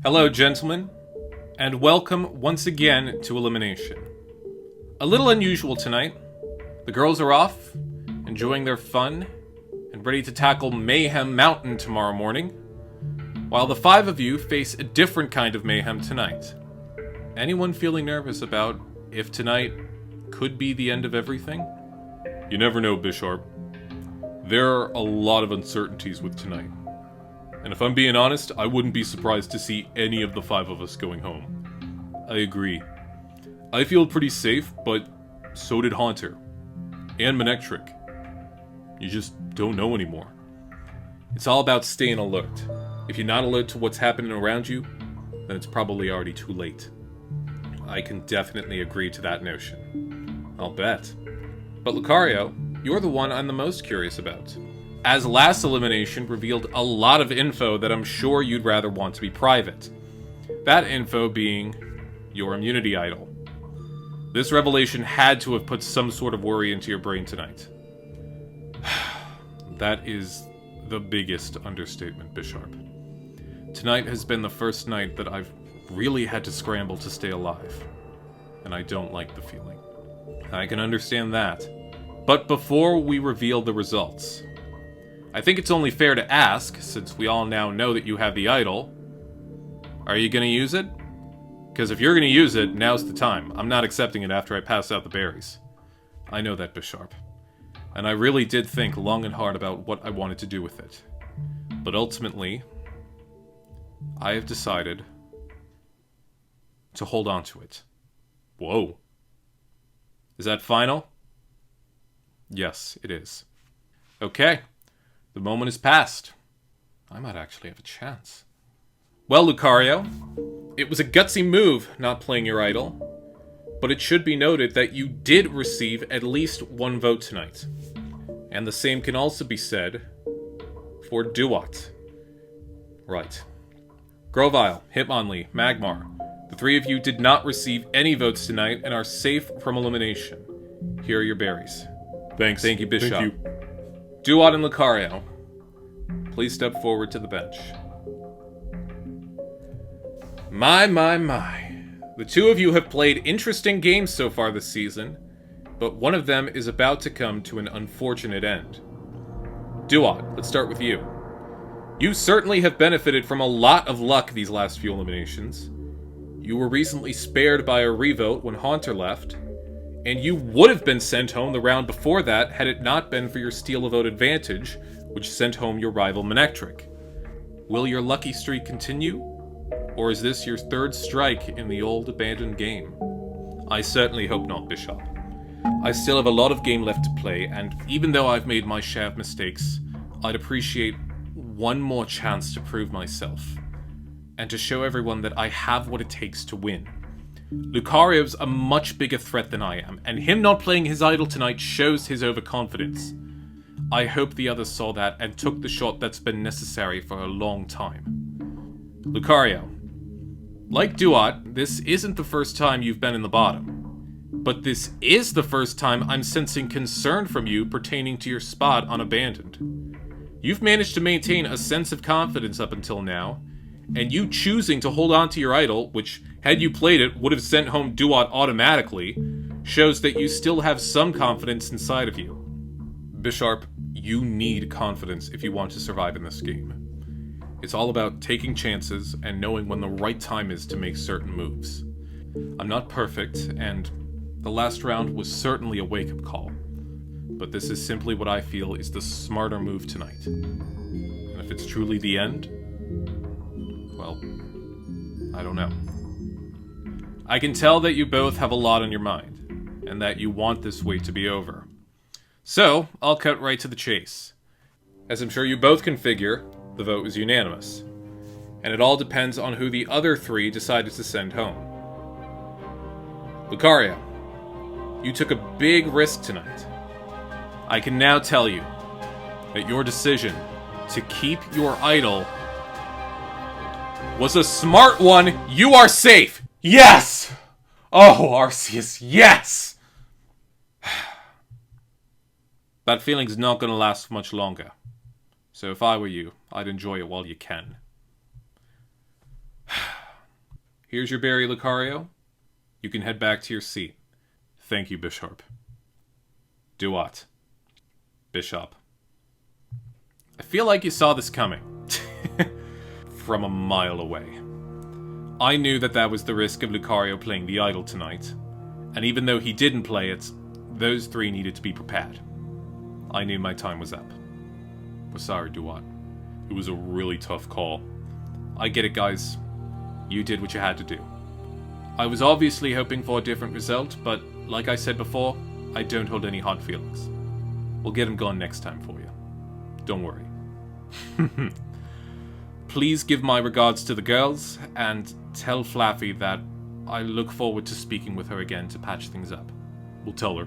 Hello, gentlemen, and welcome once again to Elimination. A little unusual tonight. The girls are off, enjoying their fun, and ready to tackle Mayhem Mountain tomorrow morning, while the 5 of you face a different kind of mayhem tonight. Anyone feeling nervous about if tonight could be the end of everything? You never know, Bisharp. There are a lot of uncertainties with tonight. And if I'm being honest, I wouldn't be surprised to see any of the 5 of us going home. I agree. I feel pretty safe, but so did Haunter. And Manectric. You just don't know anymore. It's all about staying alert. If you're not alert to what's happening around you, then it's probably already too late. I can definitely agree to that notion. I'll bet. But Lucario, you're the one I'm the most curious about, as last elimination revealed a lot of info that I'm sure you'd rather want to be private. That info being your immunity idol. This revelation had to have put some sort of worry into your brain tonight. That is the biggest understatement, Bisharp. Tonight has been the first night that I've really had to scramble to stay alive, and I don't like the feeling. I can understand that. But before we reveal the results, I think it's only fair to ask, since we all now know that you have the idol, are you gonna use it? Because if you're gonna use it, now's the time. I'm not accepting it after I pass out the berries. I know that, Bisharp. And I really did think long and hard about what I wanted to do with it. But ultimately, I have decided to hold on to it. Whoa. Is that final? Yes, it is. Okay. The moment is past. I might actually have a chance. Well, Lucario, it was a gutsy move not playing your idol, but it should be noted that you did receive at least one vote tonight. And the same can also be said for Dewott. Right. Grovyle, Hitmonlee, Magmar. The three of you did not receive any votes tonight and are safe from elimination. Here are your berries. Thanks. Thank you, Bisharp. Thank you. Dewott and Lucario, please step forward to the bench. My. The two of you have played interesting games so far this season, but one of them is about to come to an unfortunate end. Dewott, let's start with you. You certainly have benefited from a lot of luck these last few eliminations. You were recently spared by a revote when Haunter left, and you would have been sent home the round before that had it not been for your steal a vote advantage, which sent home your rival Manectric. Will your lucky streak continue? Or is this your third strike in the old abandoned game? I certainly hope not, Bisharp. I still have a lot of game left to play, and even though I've made my share of mistakes, I'd appreciate one more chance to prove myself, and to show everyone that I have what it takes to win. Lucario's a much bigger threat than I am, and him not playing his idol tonight shows his overconfidence. I hope the others saw that and took the shot that's been necessary for a long time. Lucario, like Dewott, this isn't the first time you've been in the bottom. But this is the first time I'm sensing concern from you pertaining to your spot on Abandoned. You've managed to maintain a sense of confidence up until now, and you choosing to hold on to your idol, which, had you played it, would have sent home Dewott automatically, shows that you still have some confidence inside of you. Bisharp, you need confidence if you want to survive in this game. It's all about taking chances and knowing when the right time is to make certain moves. I'm not perfect, and the last round was certainly a wake-up call, but this is simply what I feel is the smarter move tonight. And if it's truly the end, well, I don't know. I can tell that you both have a lot on your mind, and that you want this wait to be over. So, I'll cut right to the chase. As I'm sure you both can figure, the vote was unanimous, and it all depends on who the other three decided to send home. Lucario, you took a big risk tonight. I can now tell you that your decision to keep your idol was a smart one. You are safe! Yes! Oh, Arceus, yes! That feeling's not gonna last much longer. So if I were you, I'd enjoy it while you can. Here's your berry, Lucario. You can head back to your seat. Thank you, Bisharp. Dewott. Bisharp. I feel like you saw this coming. From a mile away. I knew that that was the risk of Lucario playing the idol tonight. And even though he didn't play it, those three needed to be prepared. I knew my time was up. We're sorry, Dewott. It was a really tough call. I get it, guys. You did what you had to do. I was obviously hoping for a different result, but like I said before, I don't hold any hard feelings. We'll get him gone next time for you. Don't worry. Please give my regards to the girls, and tell Flaffy that I look forward to speaking with her again to patch things up. We'll tell her.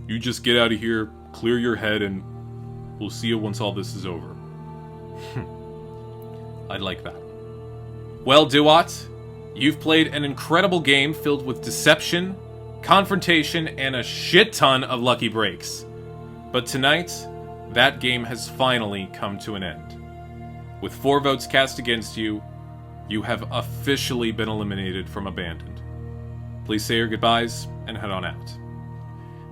You just get out of here, clear your head, and we'll see you once all this is over. I'd like that. Well, Dewott, you've played an incredible game filled with deception, confrontation, and a shit ton of lucky breaks. But tonight, that game has finally come to an end. With 4 votes cast against you, you have officially been eliminated from Abandoned. Please say your goodbyes and head on out.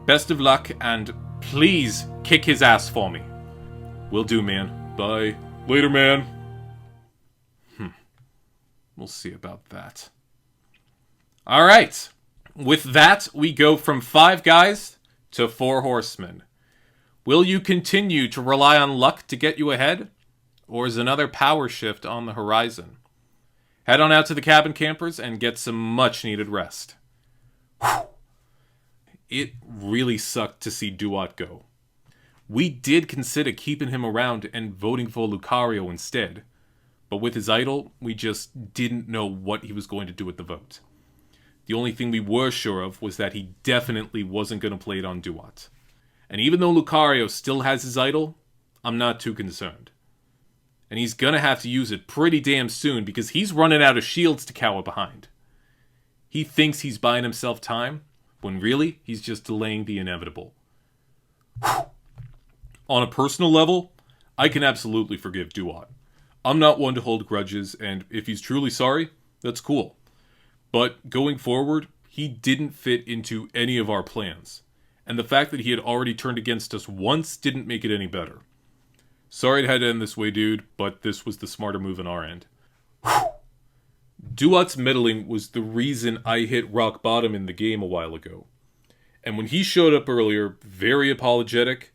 Best of luck, and please kick his ass for me. Will do, man. Bye. Later, man. We'll see about that. Alright. With that, we go from 5 guys to 4 horsemen. Will you continue to rely on luck to get you ahead? Or is another power shift on the horizon? Head on out to the cabin campers and get some much-needed rest. Whew. It really sucked to see Dewott go. We did consider keeping him around and voting for Lucario instead. But with his idol, we just didn't know what he was going to do with the vote. The only thing we were sure of was that he definitely wasn't going to play it on Dewott. And even though Lucario still has his idol, I'm not too concerned. And he's going to have to use it pretty damn soon because he's running out of shields to cower behind. He thinks he's buying himself time, when really, he's just delaying the inevitable. Whew. On a personal level, I can absolutely forgive Dewott. I'm not one to hold grudges, and if he's truly sorry, that's cool. But going forward, he didn't fit into any of our plans. And the fact that he had already turned against us once didn't make it any better. Sorry it had to end this way, dude, but this was the smarter move on our end. Whew. Dewott's meddling was the reason I hit rock bottom in the game a while ago. And when he showed up earlier, very apologetic,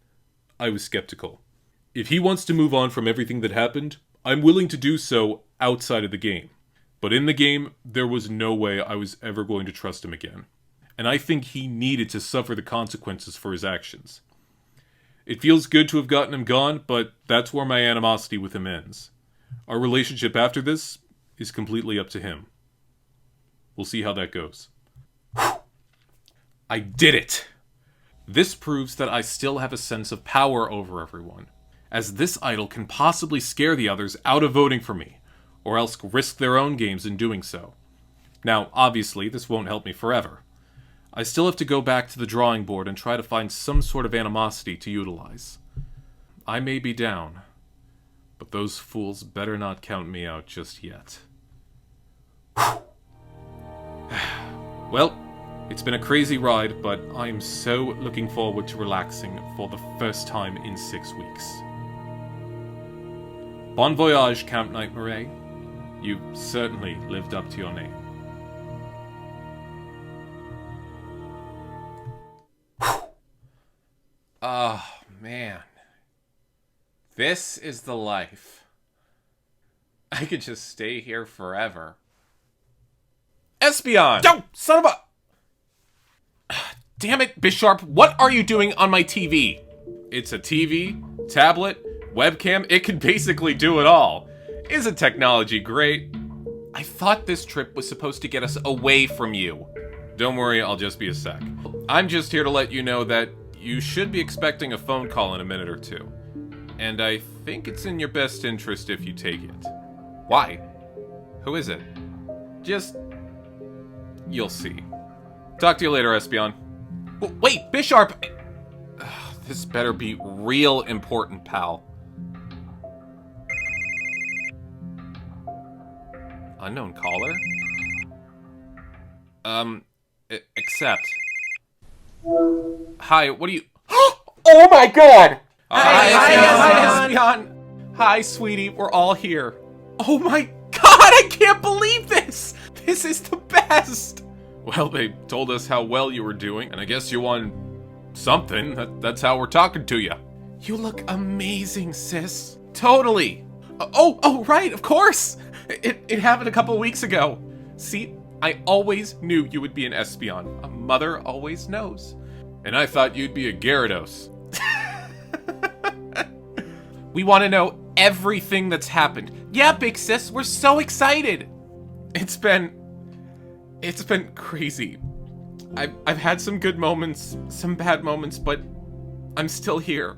I was skeptical. If he wants to move on from everything that happened, I'm willing to do so outside of the game. But in the game, there was no way I was ever going to trust him again. And I think he needed to suffer the consequences for his actions. It feels good to have gotten him gone, but that's where my animosity with him ends. Our relationship after this is completely up to him. We'll see how that goes. Whew. I did it! This proves that I still have a sense of power over everyone, as this idol can possibly scare the others out of voting for me, or else risk their own games in doing so. Now, obviously, this won't help me forever. I still have to go back to the drawing board and try to find some sort of animosity to utilize. I may be down, but those fools better not count me out just yet. Well, it's been a crazy ride, but I'm so looking forward to relaxing for the first time in 6 weeks. Bon voyage, Count Knight Murray. You certainly lived up to your name. Oh, man. This is the life. I could just stay here forever. Espeon! Yo, son of a... Damn it, Bisharp, what are you doing on my TV? It's a TV, tablet, webcam, it can basically do it all. Isn't technology great? I thought this trip was supposed to get us away from you. Don't worry, I'll just be a sec. I'm just here to let you know that you should be expecting a phone call in a minute or two. And I think it's in your best interest if you take it. Why? Who is it? Just... you'll see. Talk to you later, Espeon. Wait, Bisharp! This better be real important, pal. Unknown caller? Accept. Hi, what do you... Oh my god! Hi, Espeon! Hi, sweetie, we're all here. Oh my god, I can't believe this! This is the best! Well, they told us how well you were doing, and I guess you won something. That's how we're talking to you. You look amazing, sis. Totally. Oh, right, of course! It happened a couple weeks ago. See, I always knew you would be an Espeon. A mother always knows. And I thought you'd be a Gyarados. We want to know everything that's happened. Yeah, big sis, we're so excited. It's been It's been crazy. I've had some good moments, some bad moments, but I'm still here.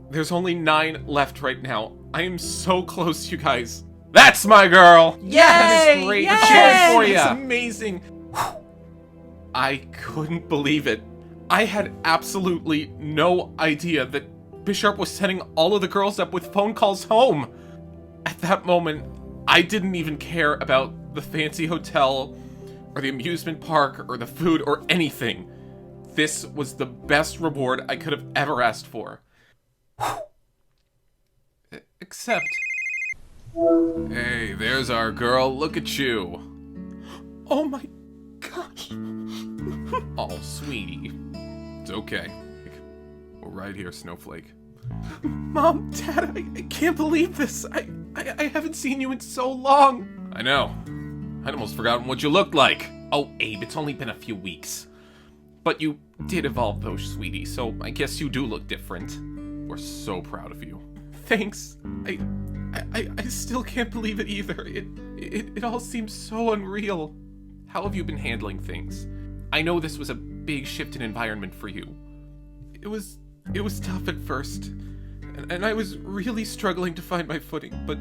There's only 9 left right now. I am so close, you guys. That's my girl! Yay! That is great. Yay! Cheering for you. It's amazing. I couldn't believe it. I had absolutely no idea that Bisharp was setting all of the girls up with phone calls home. At that moment, I didn't even care about the fancy hotel or the amusement park or the food or anything. This was the best reward I could have ever asked for. Except... Hey, there's our girl. Look at you. Oh my gosh. Oh, sweetie. It's okay. We're right here, Snowflake. Mom, Dad, I can't believe this. I haven't seen you in so long. I know. I'd almost forgotten what you looked like. Oh, Abe, it's only been a few weeks. But you did evolve though, sweetie, so I guess you do look different. We're so proud of you. Thanks. I still can't believe it either. It all seems so unreal. How have you been handling things? I know this was a big shift in environment for you. It was tough at first, and I was really struggling to find my footing, but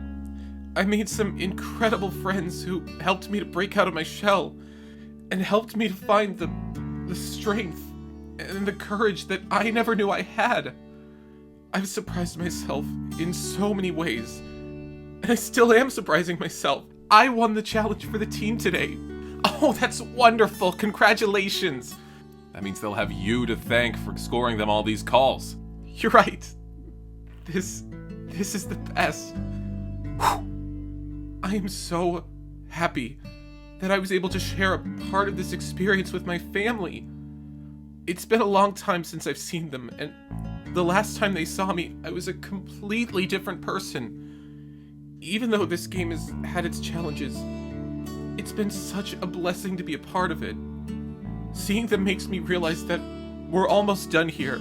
I made some incredible friends who helped me to break out of my shell, and helped me to find the strength and the courage that I never knew I had. I've surprised myself in so many ways, and I still am surprising myself. I won the challenge for the team today. Oh, that's wonderful. Congratulations. That means they'll have you to thank for scoring them all these calls. You're right. This is the best. I am so happy that I was able to share a part of this experience with my family. It's been a long time since I've seen them, and the last time they saw me, I was a completely different person. Even though this game has had its challenges, it's been such a blessing to be a part of it. Seeing them makes me realize that we're almost done here,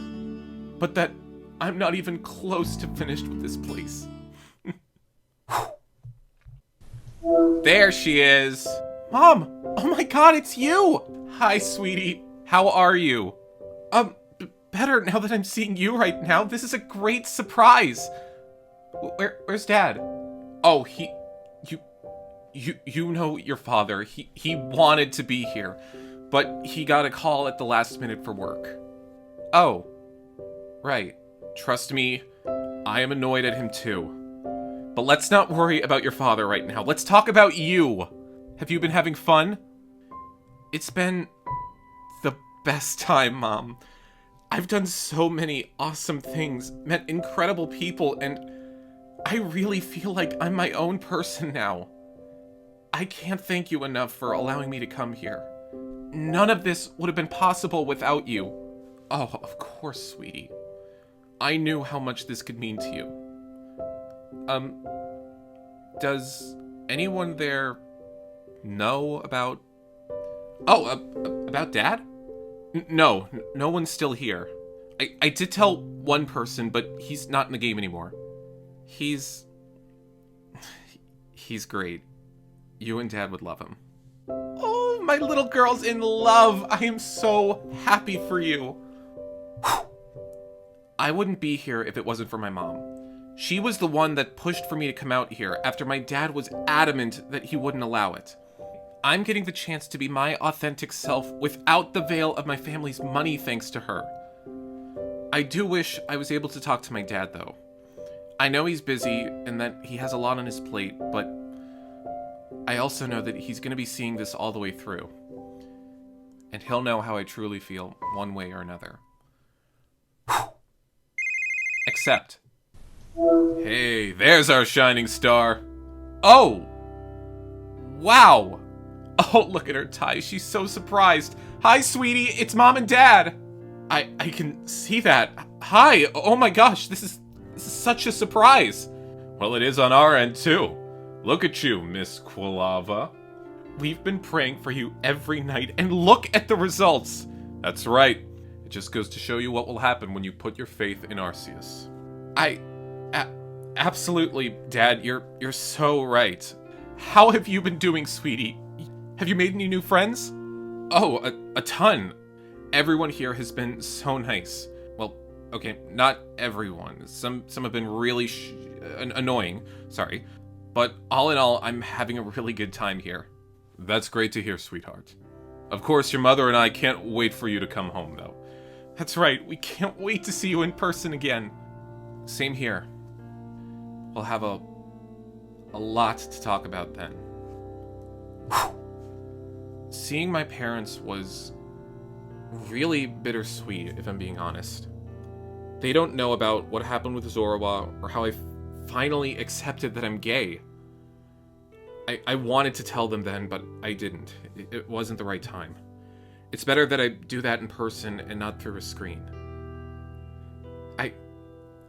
but that I'm not even close to finished with this place. There she is! Mom! Oh my god, it's you! Hi, sweetie. How are you? Better now that I'm seeing you right now. This is a great surprise. Where's Dad? Oh, you know your father. He wanted to be here, but he got a call at the last minute for work. Oh, right. Trust me, I am annoyed at him too. But let's not worry about your father right now. Let's talk about you. Have you been having fun? It's been the best time, Mom. I've done so many awesome things, met incredible people, and I really feel like I'm my own person now. I can't thank you enough for allowing me to come here. None of this would have been possible without you. Oh, of course, sweetie. I knew how much this could mean to you. Does anyone there know about... Oh, about Dad? No one's still here. I did tell one person, but he's not in the game anymore. He's great. You and Dad would love him. Oh, my little girl's in love. I am so happy for you. I wouldn't be here if it wasn't for my mom. She was the one that pushed for me to come out here after my dad was adamant that he wouldn't allow it. I'm getting the chance to be my authentic self without the veil of my family's money thanks to her. I do wish I was able to talk to my dad, though. I know he's busy and that he has a lot on his plate, but I also know that he's going to be seeing this all the way through. And he'll know how I truly feel, one way or another. Except... Hey, there's our shining star. Oh! Wow! Oh, look at her tie. She's so surprised. Hi, sweetie. It's Mom and Dad. I can see that. Hi. Oh my gosh. This is such a surprise. Well, it is on our end, too. Look at you, Miss Quilava. We've been praying for you every night, and look at the results. That's right. It just goes to show you what will happen when you put your faith in Arceus. Absolutely, Dad. You're so right. How have you been doing, sweetie? Have you made any new friends? Oh, a ton. Everyone here has been so nice. Well, okay, not everyone. Some have been really annoying, sorry. But all in all, I'm having a really good time here. That's great to hear, sweetheart. Of course, your mother and I can't wait for you to come home, though. That's right, we can't wait to see you in person again. Same here. We'll have a lot to talk about then. Seeing my parents was really bittersweet, if I'm being honest. They don't know about what happened with Zorowa or how I finally accepted that I'm gay. I wanted to tell them then, but I didn't. It wasn't the right time. It's better that I do that in person and not through a screen.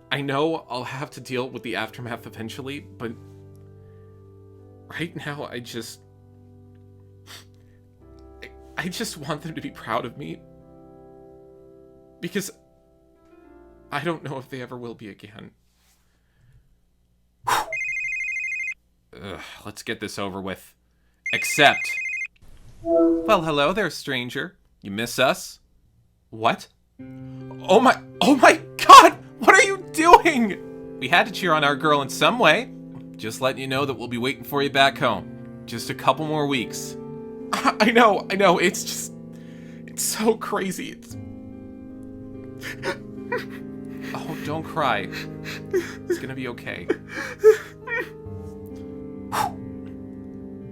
I know I'll have to deal with the aftermath eventually, but right now I just want them to be proud of me. Because I don't know if they ever will be again. Ugh, let's get this over with. Accept. Well, hello there, stranger. You miss us? What? Oh my god! What are you doing? We had to cheer on our girl in some way. Just letting you know that we'll be waiting for you back home. Just a couple more weeks. I know, it's so crazy. Oh, don't cry. It's gonna be okay.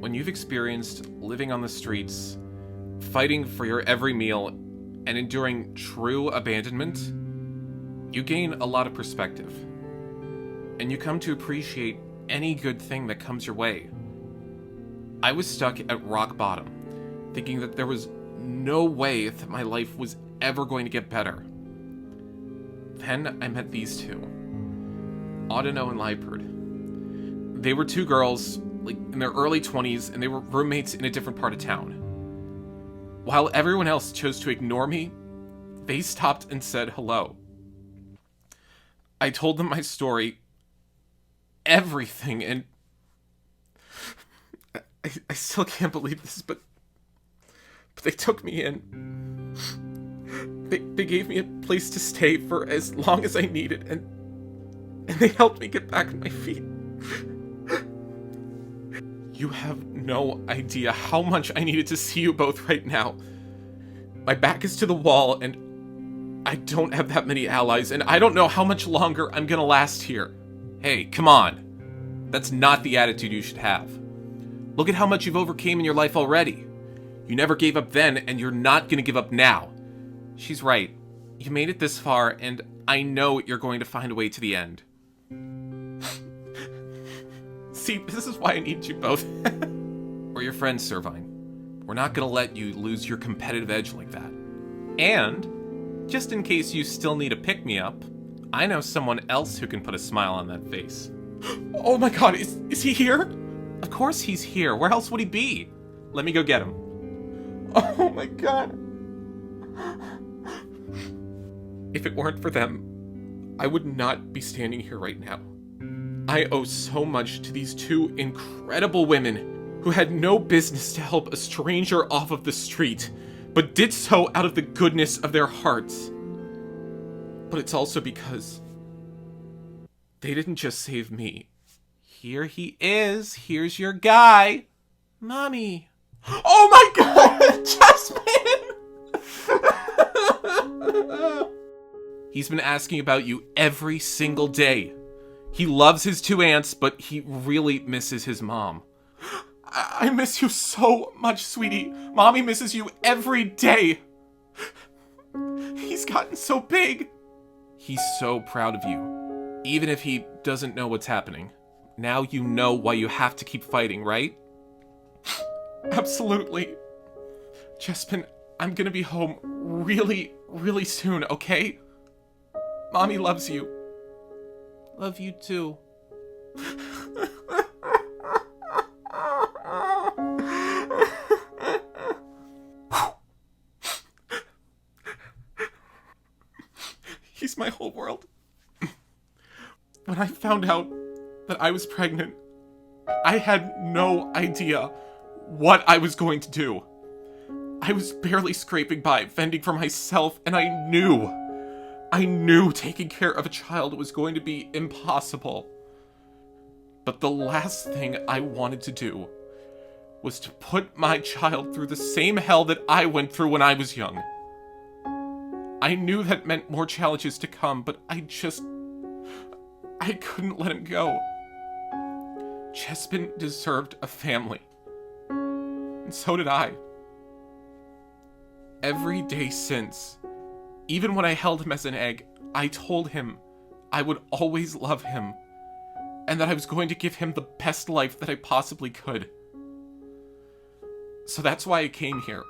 When you've experienced living on the streets, fighting for your every meal, and enduring true abandonment, you gain a lot of perspective. And you come to appreciate any good thing that comes your way. I was stuck at rock bottom, thinking that there was no way that my life was ever going to get better. Then I met these two, Audino and Leipard. They were two girls, like in their early 20s, and they were roommates in a different part of town. While everyone else chose to ignore me, they stopped and said hello. I told them my story, everything, and I still can't believe this, but they took me in. They gave me a place to stay for as long as I needed, and they helped me get back on my feet. You have no idea how much I needed to see you both right now. My back is to the wall, and I don't have that many allies, and I don't know how much longer I'm gonna last here. Hey, come on. That's not the attitude you should have. Look at how much you've overcame in your life already. You never gave up then, and you're not gonna give up now. She's right. You made it this far, and I know you're going to find a way to the end. See, this is why I need you both. We're your friends, Servine. We're not gonna let you lose your competitive edge like that. And, just in case you still need a pick-me-up, I know someone else who can put a smile on that face. Oh my god, is he here? Of course he's here. Where else would he be? Let me go get him. Oh my god. If it weren't for them, I would not be standing here right now. I owe so much to these two incredible women who had no business to help a stranger off of the street, but did so out of the goodness of their hearts. But it's also because they didn't just save me. Here he is. Here's your guy. Mommy. Oh my god! Jasmine! He's been asking about you every single day. He loves his two aunts, but he really misses his mom. I miss you so much, sweetie. Mommy misses you every day. He's gotten so big. He's so proud of you. Even if he doesn't know what's happening. Now you know why you have to keep fighting, right? Absolutely. Jasmine, I'm gonna be home really, really soon, okay? Mommy loves you. Love you too. He's my whole world. When I found out that I was pregnant, I had no idea what I was going to do. I was barely scraping by, fending for myself, and I knew taking care of a child was going to be impossible. But the last thing I wanted to do was to put my child through the same hell that I went through when I was young. I knew that meant more challenges to come, but I couldn't let him go. Chespin deserved a family. And so did I. Every day since, even when I held him as an egg, I told him I would always love him, and that I was going to give him the best life that I possibly could. So that's why I came here.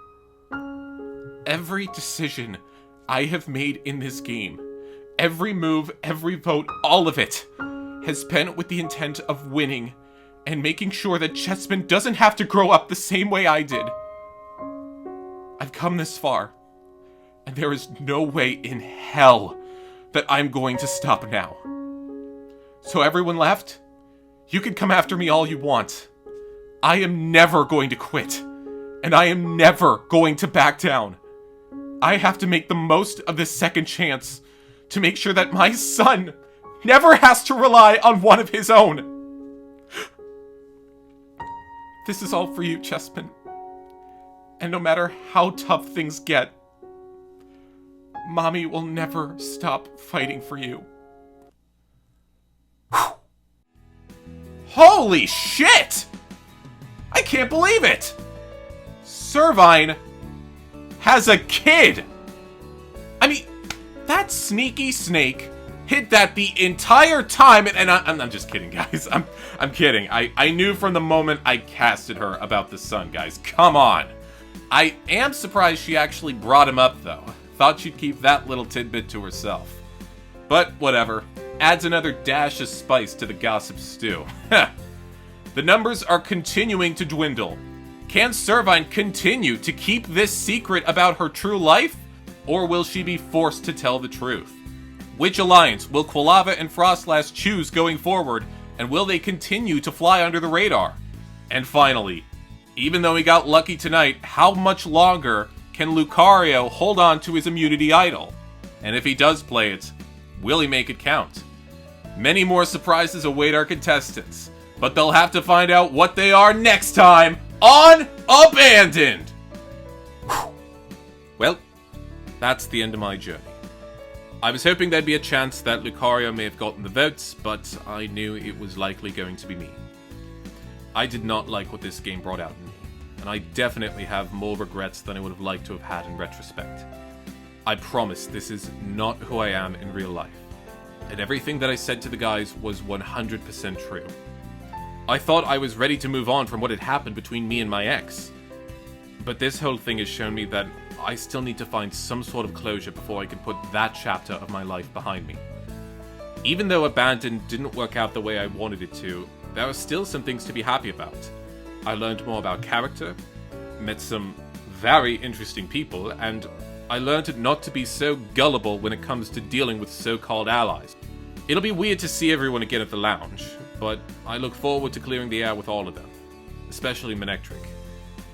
Every decision I have made in this game, every move, every vote, all of it, has been with the intent of winning and making sure that Chespin doesn't have to grow up the same way I did. I've come this far, and there is no way in hell that I'm going to stop now. So everyone left, you can come after me all you want. I am never going to quit, and I am never going to back down. I have to make the most of this second chance to make sure that my son never has to rely on one of his own. This is all for you, Chespin. And no matter how tough things get, Mommy will never stop fighting for you. Whew. Holy shit! I can't believe it! Servine has a kid! I mean, that sneaky snake hid that the entire time, and I'm just kidding, guys. I'm kidding. I knew from the moment I casted her about the son, guys. Come on. I am surprised she actually brought him up, though. Thought she'd keep that little tidbit to herself. But whatever. Adds another dash of spice to the gossip stew. The numbers are continuing to dwindle. Can Servine continue to keep this secret about her true life? Or will she be forced to tell the truth? Which alliance will Quilava and Froslass choose going forward, and will they continue to fly under the radar? And finally, even though he got lucky tonight, how much longer can Lucario hold on to his immunity idol? And if he does play it, will he make it count? Many more surprises await our contestants, but they'll have to find out what they are next time on Abandoned! Whew. Well, that's the end of my journey. I was hoping there'd be a chance that Lucario may have gotten the votes, but I knew it was likely going to be me. I did not like what this game brought out in me, and I definitely have more regrets than I would have liked to have had in retrospect. I promise this is not who I am in real life, and everything that I said to the guys was 100% true. I thought I was ready to move on from what had happened between me and my ex, but this whole thing has shown me that I still need to find some sort of closure before I can put that chapter of my life behind me. Even though Abandoned didn't work out the way I wanted it to, there are still some things to be happy about. I learned more about character, met some very interesting people, and I learned not to be so gullible when it comes to dealing with so-called allies. It'll be weird to see everyone again at the lounge, but I look forward to clearing the air with all of them, especially Manectric.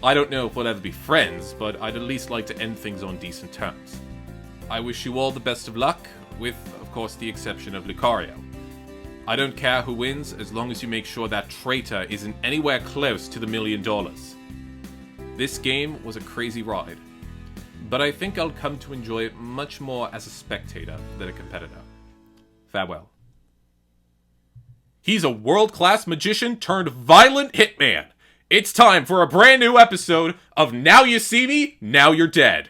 I don't know if we'll ever be friends, but I'd at least like to end things on decent terms. I wish you all the best of luck, with, of course, the exception of Lucario. I don't care who wins, as long as you make sure that traitor isn't anywhere close to the $1 million. This game was a crazy ride, but I think I'll come to enjoy it much more as a spectator than a competitor. Farewell. He's a world-class magician turned violent hitman. It's time for a brand new episode of Now You See Me, Now You're Dead.